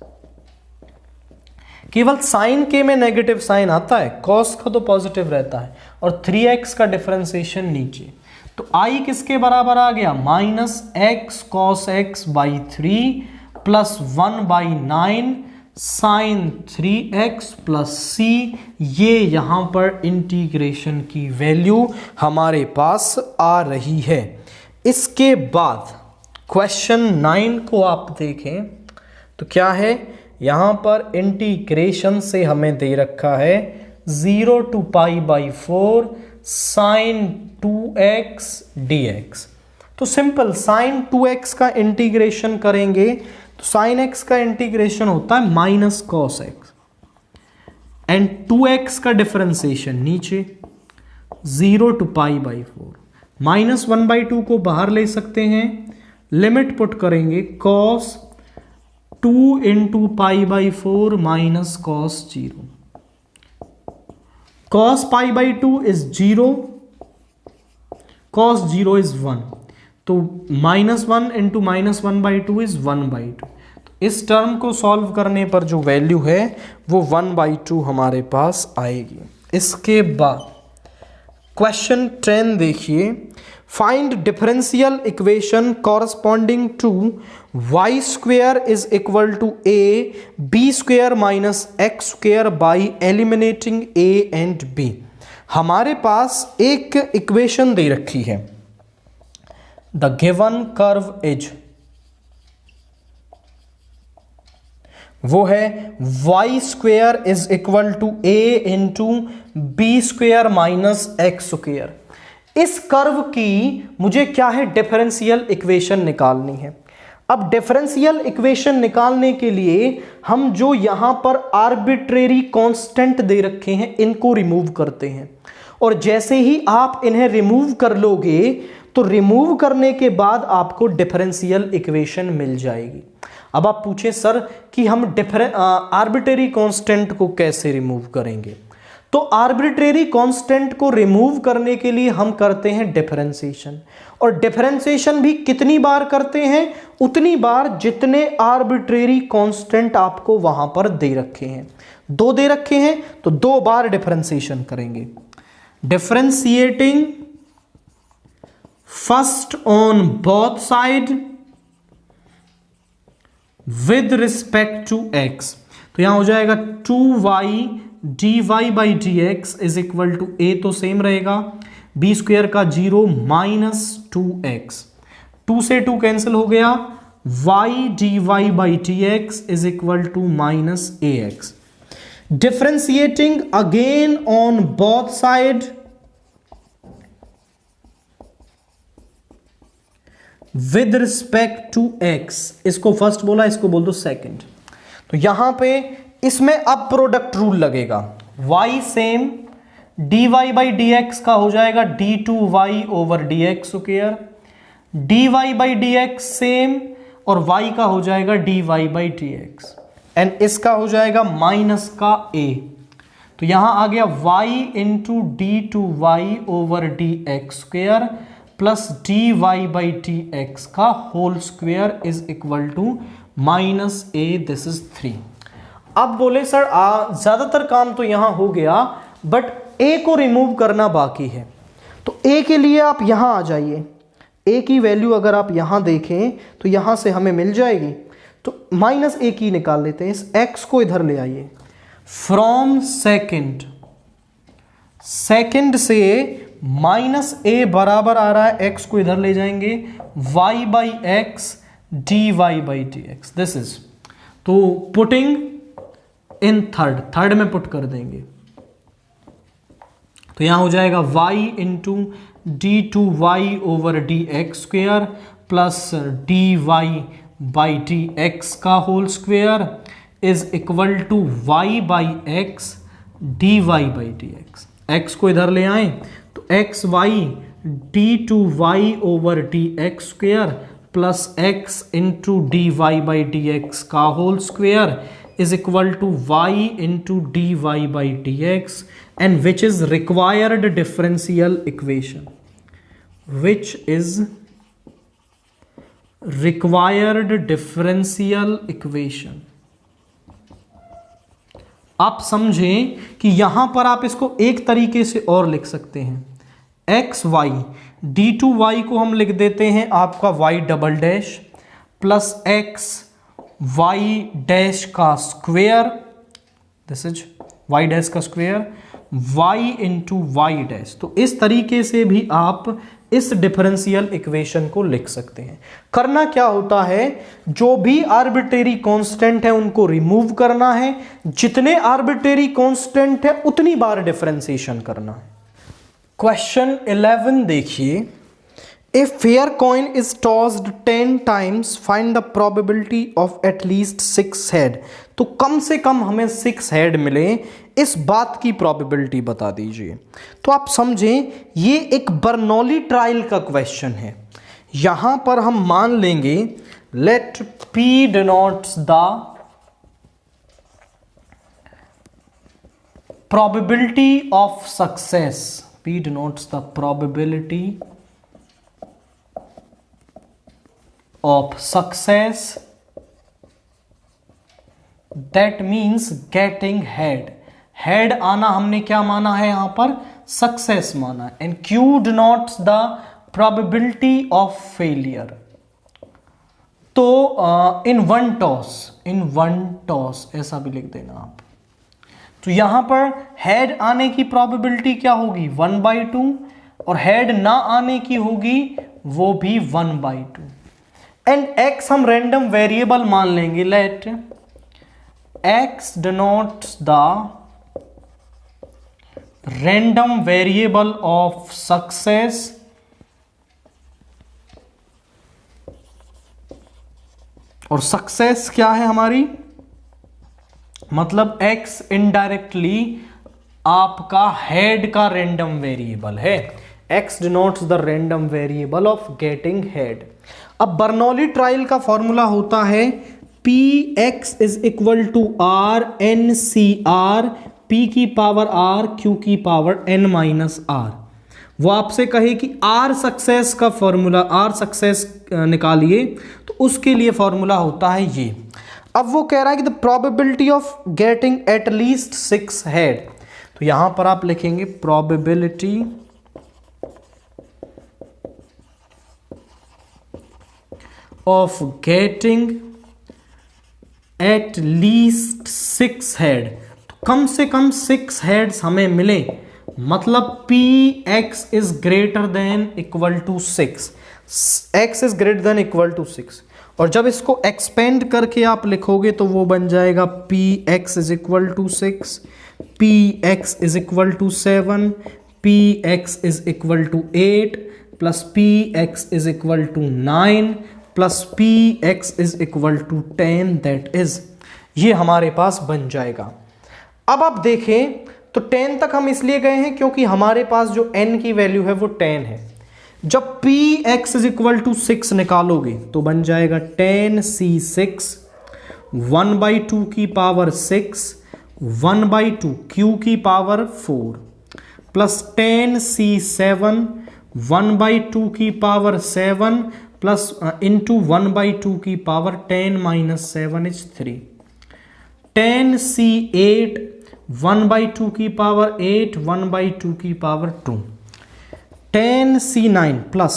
A: केवल साइन के में नेगेटिव साइन आता है, कॉस का तो पॉजिटिव रहता है, और 3x का डिफरेंशिएशन नीचे, तो i किसके बराबर आ गया, -x cos x by 3 plus 1/9 sine 3x plus c, ये यहां पर इंटीग्रेशन की वैल्यू हमारे पास आ रही है। इसके बाद क्वेश्चन 9 को आप देखें तो क्या है, यहां पर इंटीग्रेशन से हमें दे रखा है 0 to π/4 साइन 2x dx। तो सिंपल साइन 2x का इंटीग्रेशन करेंगे तो साइन x का इंटीग्रेशन होता है minus cos x, and 2x का डिफरेंशिएशन नीचे 0 to π/4, -1/2 को बाहर ले सकते हैं, लिमिट पुट करेंगे cos 2 into π/4 minus cos 0, cos π/2 is 0, cos 0 is 1, तो -1 into -1/2 is 1/2। तो इस टर्म को सॉल्व करने पर जो वैल्यू है वो 1/2 हमारे पास आएगी। इसके बाद क्वेश्चन 10 देखिए, find differential equation corresponding to y square is equal to a b square minus x square by eliminating a and b। हमारे पास एक इक्वेशन दे रखी है, द गिवन कर्व इज, वो है y square is equal to a into b square minus x square. इस curve की मुझे क्या है, डिफरेंशियल इक्वेशन निकालनी है। अब डिफरेंशियल इक्वेशन निकालने के लिए हम जो यहां पर आर्बिट्रेरी कांस्टेंट दे रखे हैं इनको रिमूव करते हैं, और जैसे ही आप इन्हें रिमूव कर लोगे तो रिमूव करने के बाद आपको डिफरेंशियल इक्वेशन मिल जाएगी। अब आप पूछे सर कि हम आर्बिट्रेरी कांस्टेंट को कैसे रिमूव करेंगे, तो आर्बिट्रेरी कांस्टेंट को रिमूव करने के लिए हम करते हैं डिफरेंशिएशन, और डिफरेंशिएशन भी कितनी बार करते हैं, उतनी बार जितने आर्बिट्रेरी कांस्टेंट आपको वहां पर दे रखे हैं। 2 दे रखे हैं तो 2 बार डिफरेंशिएशन करेंगे। Differentiating first on both side with respect to x, तो यहां हो जाएगा 2y dy by d x is equal to a, तो सेम रहेगा, b स्क्वेयर का 0 माइनस 2x, 2 से 2 कैंसिल हो गया, y dy by d x is equal to minus ax। Differentiating again on both side with respect to x, इसको first बोला, इसको बोल दो सेकंड। तो यहां पे इसमें अब प्रोडक्ट रूल लगेगा, y same, dy by d x का हो जाएगा d2y over d x square, dy by d x same, और y का हो जाएगा dy by d x, and इसका हो जाएगा माइनस का a, तो यहां आ गया y into d2y over d x square plus dy by d x का whole square is equal to minus a, this is 3। अब बोले सर ज्यादातर काम तो यहां हो गया, बट a को रिमूव करना बाकी है, तो a के लिए आप यहां आ जाइए। a की वैल्यू अगर आप यहां देखें तो यहां से हमें मिल जाएगी, तो माइनस a की निकाल लेते हैं, इस x को इधर ले आइए। फ्रॉम सेकंड से माइनस a बराबर आ रहा है, x को इधर ले जाएंगे, y by x dy by d x, this is, तो पुटिंग इन थर्ड में पुट कर देंगे, तो यहां हो जाएगा y into d2y over d x square plus dy by d x का whole square is equal to y by x dy by d x. x को इधर ले आए तो x y d2y over d x square plus x into dy by d x का whole square is equal to y into dy by dx, and which is required differential equation, which is required differential equation. आप समझें कि यहां पर आप इसको एक तरीके से और लिख सकते हैं, एक्स वाई d2y को हम लिख देते हैं आपका y double dash plus x y dash का square, this is y dash का square y into y dash. तो इस तरीके से भी आप इस डिफरेंशियल इक्वेशन को लिख सकते हैं। करना क्या होता है, जो भी आर्बिट्रेरी कांस्टेंट है उनको रिमूव करना है, जितने आर्बिट्रेरी कांस्टेंट है उतनी बार डिफरेंशिएशन करना है। क्वेश्चन 11 देखिए, a fair coin is tossed 10 times, find the probability of at least 6 head. तो कम से कम हमें 6 हेड मिले, इस बात की प्रोबेबिलिटी बता दीजिए। तो आप समझें ये एक बर्नौली ट्रायल का क्वेश्चन है। यहां पर हम मान लेंगे let P denotes the probability of success, P denotes the probability of success, that means getting head। Head आना हमने क्या माना है यहां पर, सक्सेस माना है। And Q denotes the probability of failure। तो इन वन टॉस ऐसा भी लिख देना आप। तो यहां पर हेड आने की प्रोबेबिलिटी क्या होगी 1/2 और हेड ना आने की होगी वो भी 1/2। एंड x हम रैंडम वेरिएबल मान लेंगे, let x denotes the random variable of success, और सक्सेस क्या है हमारी, मतलब x इनडायरेक्टली आपका हेड का रैंडम वेरिएबल है। x denotes the random variable of getting head. अब बर्नौली ट्रायल का फॉर्मूला होता है px is equal to r n c r, p की पावर r q की पावर n माइनस r। वो आपसे कहे कि r सक्सेस का फॉर्मूला, r सक्सेस निकालिए, तो उसके लिए फॉर्मूला होता है ये। अब वो कह रहा है कि the probability of getting at least 6 head. तो यहां पर आप लिखेंगे probability of getting at least 6 head. तो कम से कम 6 हेड्स हमें मिले, मतलब px is greater than equal to 6, x is greater than equal to 6। और जब इसको एक्सपेंड करके आप लिखोगे तो वो बन जाएगा px is equal to 6, px is equal to 7, px is equal to 8 plus px is equal to 9 plus px is equal to 10, that is, ये हमारे पास बन जाएगा। अब आप देखें तो 10 तक हम इसलिए गए हैं क्योंकि हमारे पास जो n की वैल्यू है वो 10 है। जब px इज इक्वल टू 6 निकालोगे तो बन जाएगा 10c6 1/2 की पावर 6 1/2 q की पावर 4 प्लस 10c7 1/2 की पावर 7 प्लस इंटू 1/2 की पावर 10 माइनस 7 इज 3, 10c8 1/2 की पावर 8 1/2 की पावर 2, 10c9 प्लस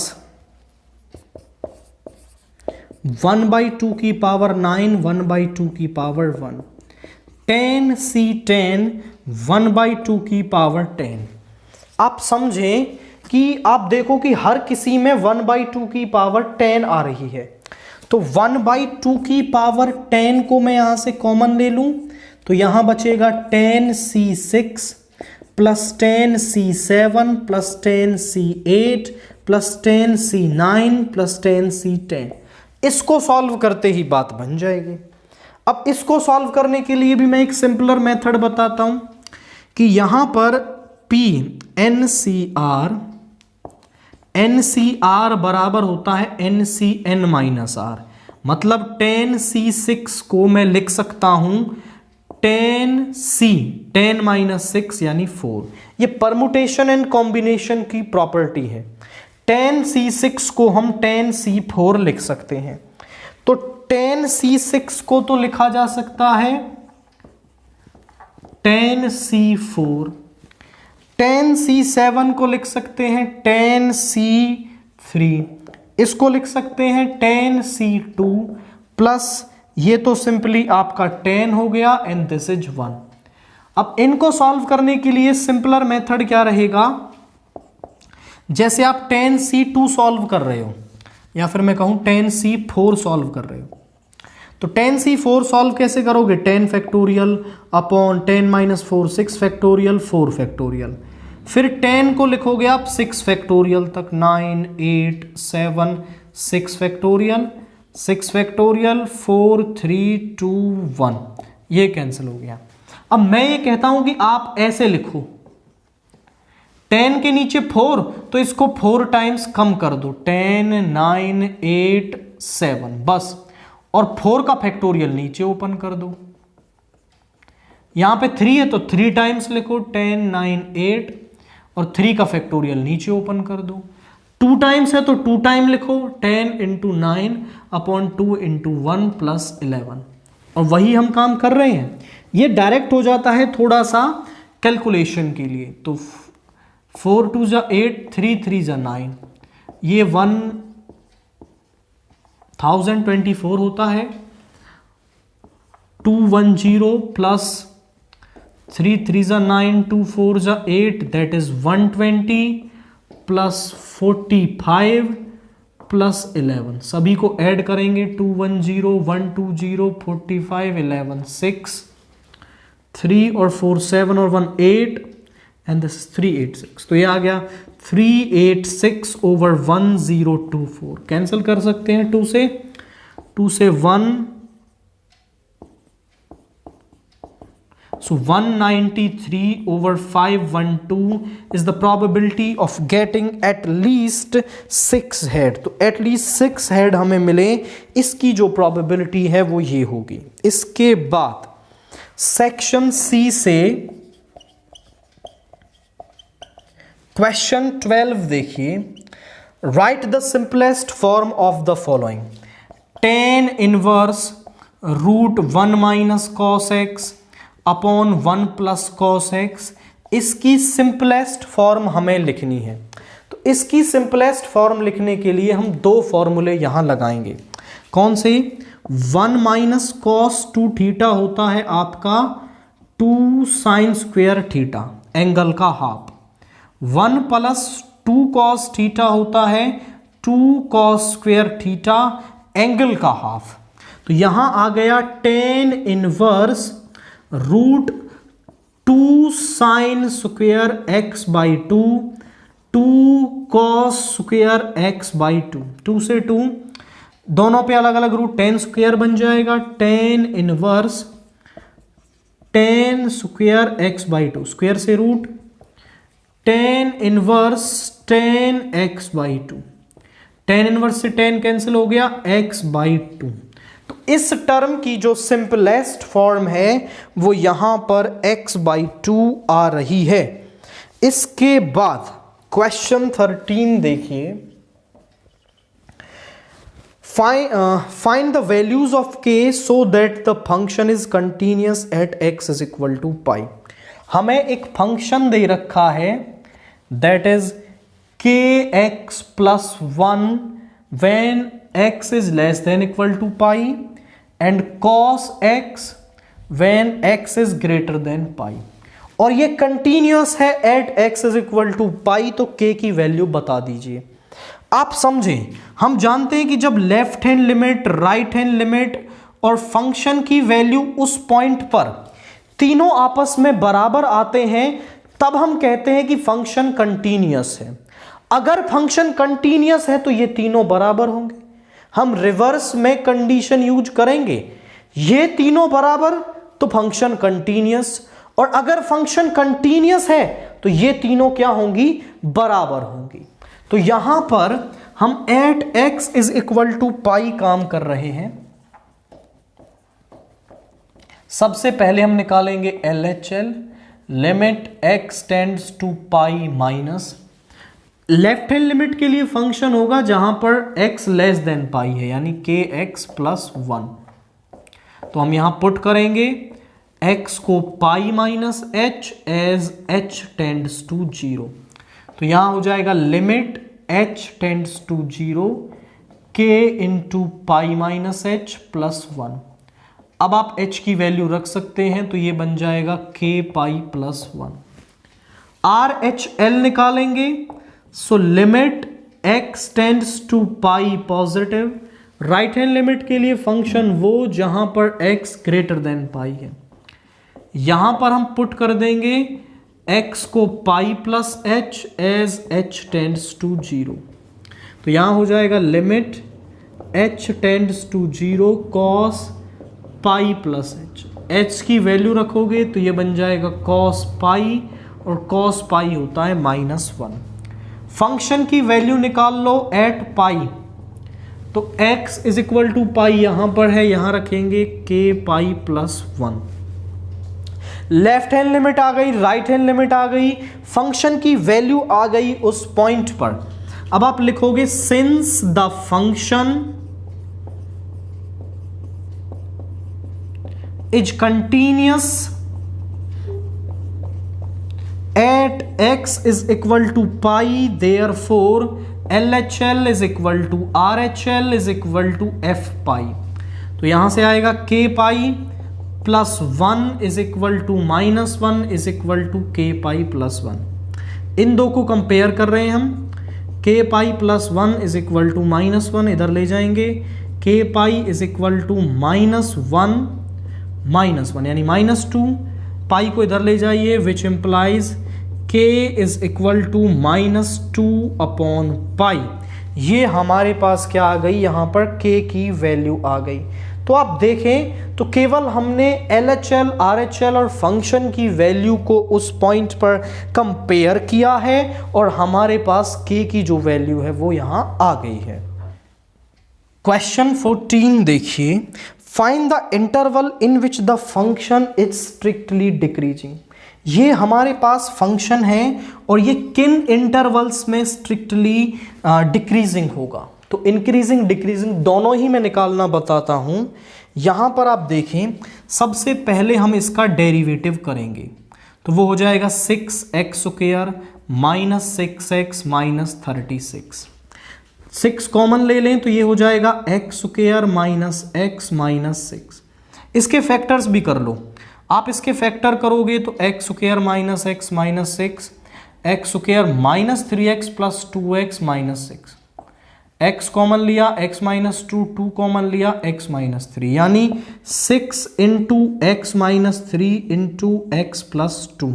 A: 1/2 की पावर 9 1/2 की पावर 1, 10c10 1/2 की पावर 10। आप समझें कि आप देखो कि हर किसी में 1/2 की पावर 10 आ रही है, तो 1/2 की पावर 10 को मैं यहां से कॉमन ले लूं तो यहां बचेगा 10c6 plus 10c7 plus 10c8 plus 10c9 plus 10c10। इसको सॉल्व करते ही बात बन जाएगी। अब इसको सॉल्व करने के लिए भी मैं एक सिंपलर मेथड बताता हूं कि यहां पर p NCR बराबर होता है NCN माइनस R, मतलब 10c6 को मैं लिख सकता हूं 10 माइनस 6 यानी 4। ये परमुटेशन एंड कॉम्बिनेशन की प्रॉपर्टी है। tan C6 को हम tan C4 लिख सकते हैं। तो tan C6 को तो लिखा जा सकता है tan C4, tan C7 को लिख सकते हैं tan C3, इसको लिख सकते हैं tan C2 प्लस ये तो सिंपली आपका tan हो गया एंड दिस इज 1। अब इनको सॉल्व करने के लिए सिंपलर मेथड क्या रहेगा, जैसे आप tan C2 सॉल्व कर रहे हो या फिर मैं कहूं tan C4 सॉल्व कर रहे हो, तो tan C4 सॉल्व कैसे करोगे, 10 factorial upon 10 minus 4 6 factorial 4 factorial, फिर 10 को लिखोगे आप 6 फैक्टोरियल तक, 9 8 7 6 फैक्टोरियल 6 फैक्टोरियल 4 3 2 1, ये कैंसिल हो गया। अब मैं ये कहता हूं कि आप ऐसे लिखो 10 के नीचे 4, तो इसको 4 टाइम्स कम कर दो, 10 9 8 7 बस, और 4 का फैक्टोरियल नीचे ओपन कर दो। यहां पे 3 है तो 3 टाइम्स लिखो, 10 9 8 और 3 का फैक्टोरियल नीचे ओपन कर दो। 2 टाइम्स है तो 2 टाइम लिखो, 10 इंटू 9 अपॉन 2 इंटू 1 प्लस 11, और वही हम काम कर रहे हैं। ये डायरेक्ट हो जाता है थोड़ा सा कैलकुलेशन के लिए, तो 4 2 जा 8 3 3 जा 9, ये 1024 होता है, 210 प्लस 3 3 जा 9 2 4 जा 8 दैट इज 120 प्लस 45 प्लस 11, सभी को ऐड करेंगे, 210 120 45 11 6 3 और 4 7 और 1 8 एंड दिस 386, तो ये आ गया 386 ओवर 1024, कैंसिल कर सकते हैं 2 से 1, so 193 over 512 is the probability of getting at least 6 head, तो at least 6 head हमें मिले, इसकी जो probability है वो ये होगी। इसके बाद सेक्शन सी से क्वेश्चन 12 देखिए, write the simplest form of the following, tan inverse root 1 minus cos x upon 1 plus cos x, इसकी सिंपलेस्ट फॉर्म हमें लिखनी है। तो इसकी सिंपलेस्ट फॉर्म लिखने के लिए हम 2 फॉर्मूले यहां लगाएंगे। कौन से, 1 माइनस कॉस 2 थीटा होता है आपका 2 साइन स्क्वेयर थीटा, एंगल का हाफ, 1 प्लस 2 कॉस थीटा होता है 2 कॉस स्क्वेयर थीटा, एंगल का हाफ। तो यहां आ गया tan inverse root 2 sine square x by 2 2 cos square x by 2, 2 से 2 दोनों पे अलग अलग रूट, tan स्क्वेयर बन जाएगा, tan inverse tan square x by 2, square से root, tan inverse tan x by 2, tan inverse से tan कैंसिल हो गया, x बाई 2। तो इस टर्म की जो सिंपलेस्ट फॉर्म है वो यहां पर x बाई 2 आ रही है। इसके बाद क्वेश्चन 13 देखिए, find the values of k so that the function is continuous at x is equal to pi. हमें एक फंक्शन दे रखा है that is kx plus 1 when x is less than equal to pi and cos x when x is greater than pi, और ये continuous है at x is equal to pi, तो k की वैल्यू बता दीजिए। आप समझें, हम जानते हैं कि जब left hand limit, right hand limit और फंक्शन की वैल्यू उस पॉइंट पर तीनों आपस में बराबर आते हैं तब हम कहते हैं कि फंक्शन कंटीन्यूअस है। अगर फंक्शन कंटीन्यूअस है तो ये तीनों बराबर होंगे। हम रिवर्स में कंडीशन यूज करेंगे, ये तीनों बराबर तो फंक्शन कंटीन्यूअस, और अगर फंक्शन कंटीन्यूअस है तो ये तीनों क्या होंगी, बराबर होंगी। तो यहां पर हम at x is equal to pi काम कर रहे हैं। सबसे पहले हम निकालेंगे LHL, limit x tends to pi minus left hand limit के लिए फंक्शन होगा जहां पर x लेस देन पाई है, यानी kx प्लस 1। तो हम यहां पुट करेंगे x को pi minus h as h tends to 0। तो यहां हो जाएगा limit h tends to 0 k into pi minus h plus 1। अब आप h की वैल्यू रख सकते हैं, तो ये बन जाएगा k पाई प्लस 1। RHL निकालेंगे, so limit x tends to pi positive. Right hand limit के लिए फंक्शन वो जहां पर x ग्रेटर देन पाई है। यहां पर हम पुट कर देंगे x को pi plus h as h tends to 0। तो यहां हो जाएगा limit h tends to 0 cos pi plus h. h की वैल्यू रखोगे तो ये बन जाएगा कॉस पाई, और कॉस पाई होता है -1। फंक्शन की वैल्यू निकाल लो एट पाई, तो x is equal to pi यहां पर है, यहां रखेंगे k pi plus 1। Left hand limit आ गई, राइट हैंड लिमिट आ गई, फंक्शन की वैल्यू आ गई उस पॉइंट पर। अब आप लिखोगे since the function is continuous at x is equal to pi, therefore LHL is equal to RHL is equal to f pi। तो यहां से आएगा k pi plus 1 is equal to -1 is equal to k pi plus 1। इन दो को compare कर रहे हैं हम। k pi plus 1 is equal to -1 इधर ले जाएंगे, k pi is equal to -1 यानी -2। पाई को इधर ले जाइए, which implies k is equal to -2 upon पाई। ये हमारे पास क्या आ गई, यहां पर k की वैल्यू आ गई। तो आप देखें तो केवल हमने LHL, RHL और फंक्शन की वैल्यू को उस पॉइंट पर कंपेयर किया है और हमारे पास k की जो वैल्यू है वो यहां आ गई है। क्वेश्चन 14 देखिए, find the interval in which the function is strictly decreasing. ये हमारे पास फंक्शन है और ये किन इंटरवल्स में स्ट्रिक्टली डिक्रीजिंग होगा। तो इंक्रीजिंग डिक्रीजिंग दोनों ही मैं निकालना बताता हूं। यहां पर आप देखें, सबसे पहले हम इसका डेरिवेटिव करेंगे, तो वो हो जाएगा 6x² minus 6x minus 36। 6 common ले लें तो ये हो जाएगा x² माइनस x माइनस 6। इसके फैक्टर्स भी कर लो, आप इसके फैक्टर करोगे तो x² minus x minus 6, x² minus 3x plus 2x minus 6। x common लिया, x माइनस 2, 2 कॉमन लिया, x माइनस 3, यानी 6 into x minus 3 into x plus 2।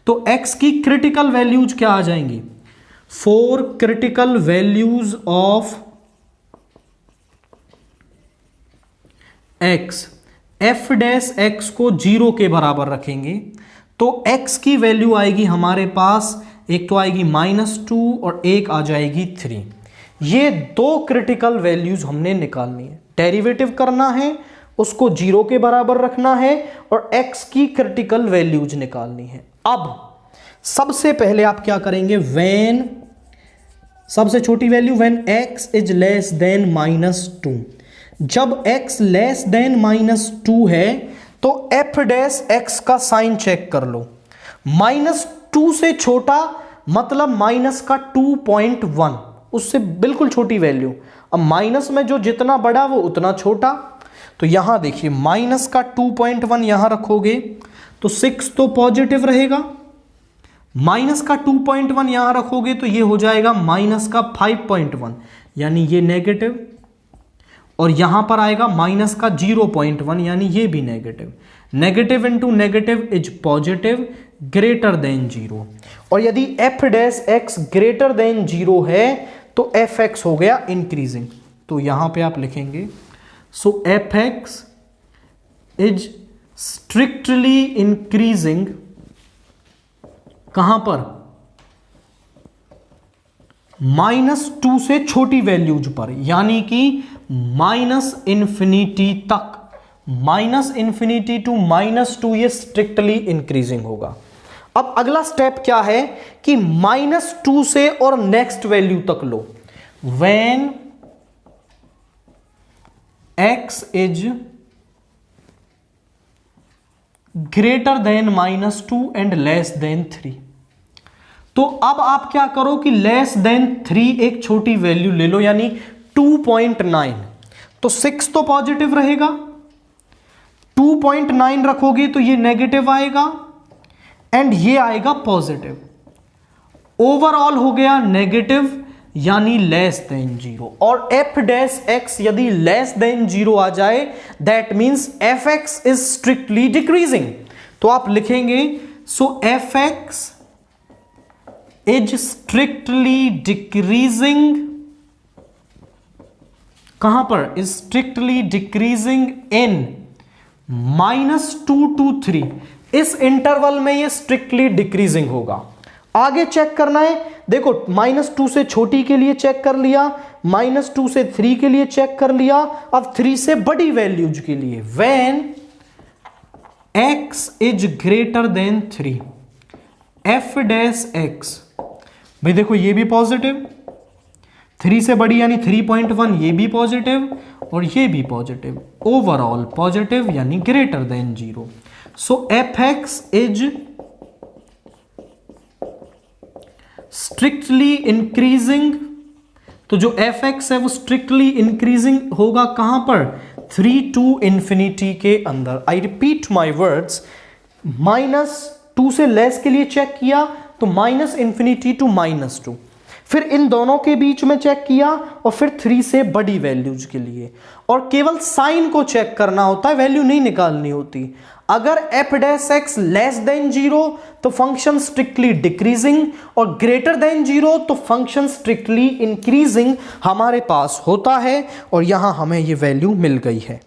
A: तो x की क्रिटिकल वैल्यूज क्या आ जाएंगी, 4 critical values of x। f dash x को 0 के बराबर रखेंगे तो x की वैल्यू आएगी हमारे पास, एक तो आएगी -2 और एक आ जाएगी 3। ये दो क्रिटिकल वैल्यूज हमने निकालनी है, डेरिवेटिव करना है, उसको 0 के बराबर रखना है और x की क्रिटिकल वैल्यूज निकालनी है। अब सबसे पहले आप क्या करेंगे, व्हेन सबसे छोटी value when x is less than -2। जब x लेस देन -2 है तो f डैश x का साइन चेक कर लो। -2 से छोटा मतलब माइनस का 2.1, उससे बिल्कुल छोटी वैल्यू। अब माइनस में जो जितना बड़ा वो उतना छोटा, तो यहां देखिए माइनस का 2.1 यहां रखोगे तो 6 तो पॉजिटिव रहेगा, माइनस का 2.1 यहां रखोगे तो ये हो जाएगा माइनस का 5.1 यानी ये नेगेटिव, और यहां पर आएगा माइनस का 0.1 यानी ये भी negative. Negative into negative is positive, greater than 0। और यदि f dash x greater than 0 है तो fx हो गया इंक्रीजिंग। तो यहां पे आप लिखेंगे सो fx इज स्ट्रिक्टली इंक्रीजिंग, कहां पर, -2 से छोटी वैल्यूज पर, यानी कि -∞ तक, -∞ टू -2 ये स्ट्रिक्टली इंक्रीजिंग होगा। अब अगला स्टेप क्या है कि -2 से और नेक्स्ट वैल्यू तक लो। When x is greater than -2 and less than 3। तो अब आप क्या करो कि लेस देन 3 एक छोटी वैल्यू ले लो, यानी 2.9। तो 6 तो पॉजिटिव रहेगा, 2.9 रखोगे तो ये नेगेटिव आएगा एंड ये आएगा पॉजिटिव। ओवरऑल हो गया नेगेटिव यानी लेस देन 0। और एफ डैश एक्स यदि लेस देन 0 आ जाए that means f x is strictly decreasing. तो आप लिखेंगे so f x is strictly decreasing, कहां पर? Is strictly decreasing in -2 to 3। इस इंटरवल में ये स्ट्रिक्टली डिक्रीजिंग होगा। आगे चेक करना है, देखो -2 से छोटी के लिए चेक कर लिया, -2 से 3 के लिए चेक कर लिया, अब 3 से बड़ी वैल्यूज के लिए when x is greater then 3 F dash x. भाई देखो ये भी पॉजिटिव, 3 से बड़ी यानी 3.1, ये भी पॉजिटिव और ये भी पॉजिटिव, ओवरऑल पॉजिटिव यानी greater than 0। So f x is strictly increasing. तो जो एफ एक्स है वो स्ट्रिक्टली इंक्रीजिंग होगा कहां पर? 3 to इंफिनिटी के अंदर। आई रिपीट माई वर्ड्स, -2 से लेस के लिए चेक किया तो -इंफिनिटी टू -2, फिर इन दोनों के बीच में चेक किया और फिर 3 से बड़ी वैल्यूज के लिए। और केवल साइन को चेक करना होता है, वैल्यू नहीं निकालनी होती। अगर F dash x less than 0 तो फंक्शन स्ट्रिक्टली डिक्रीजिंग और ग्रेटर देन 0 तो फंक्शन स्ट्रिक्टली इंक्रीजिंग हमारे पास होता है और यहां हमें ये वैल्यू मिल गई है।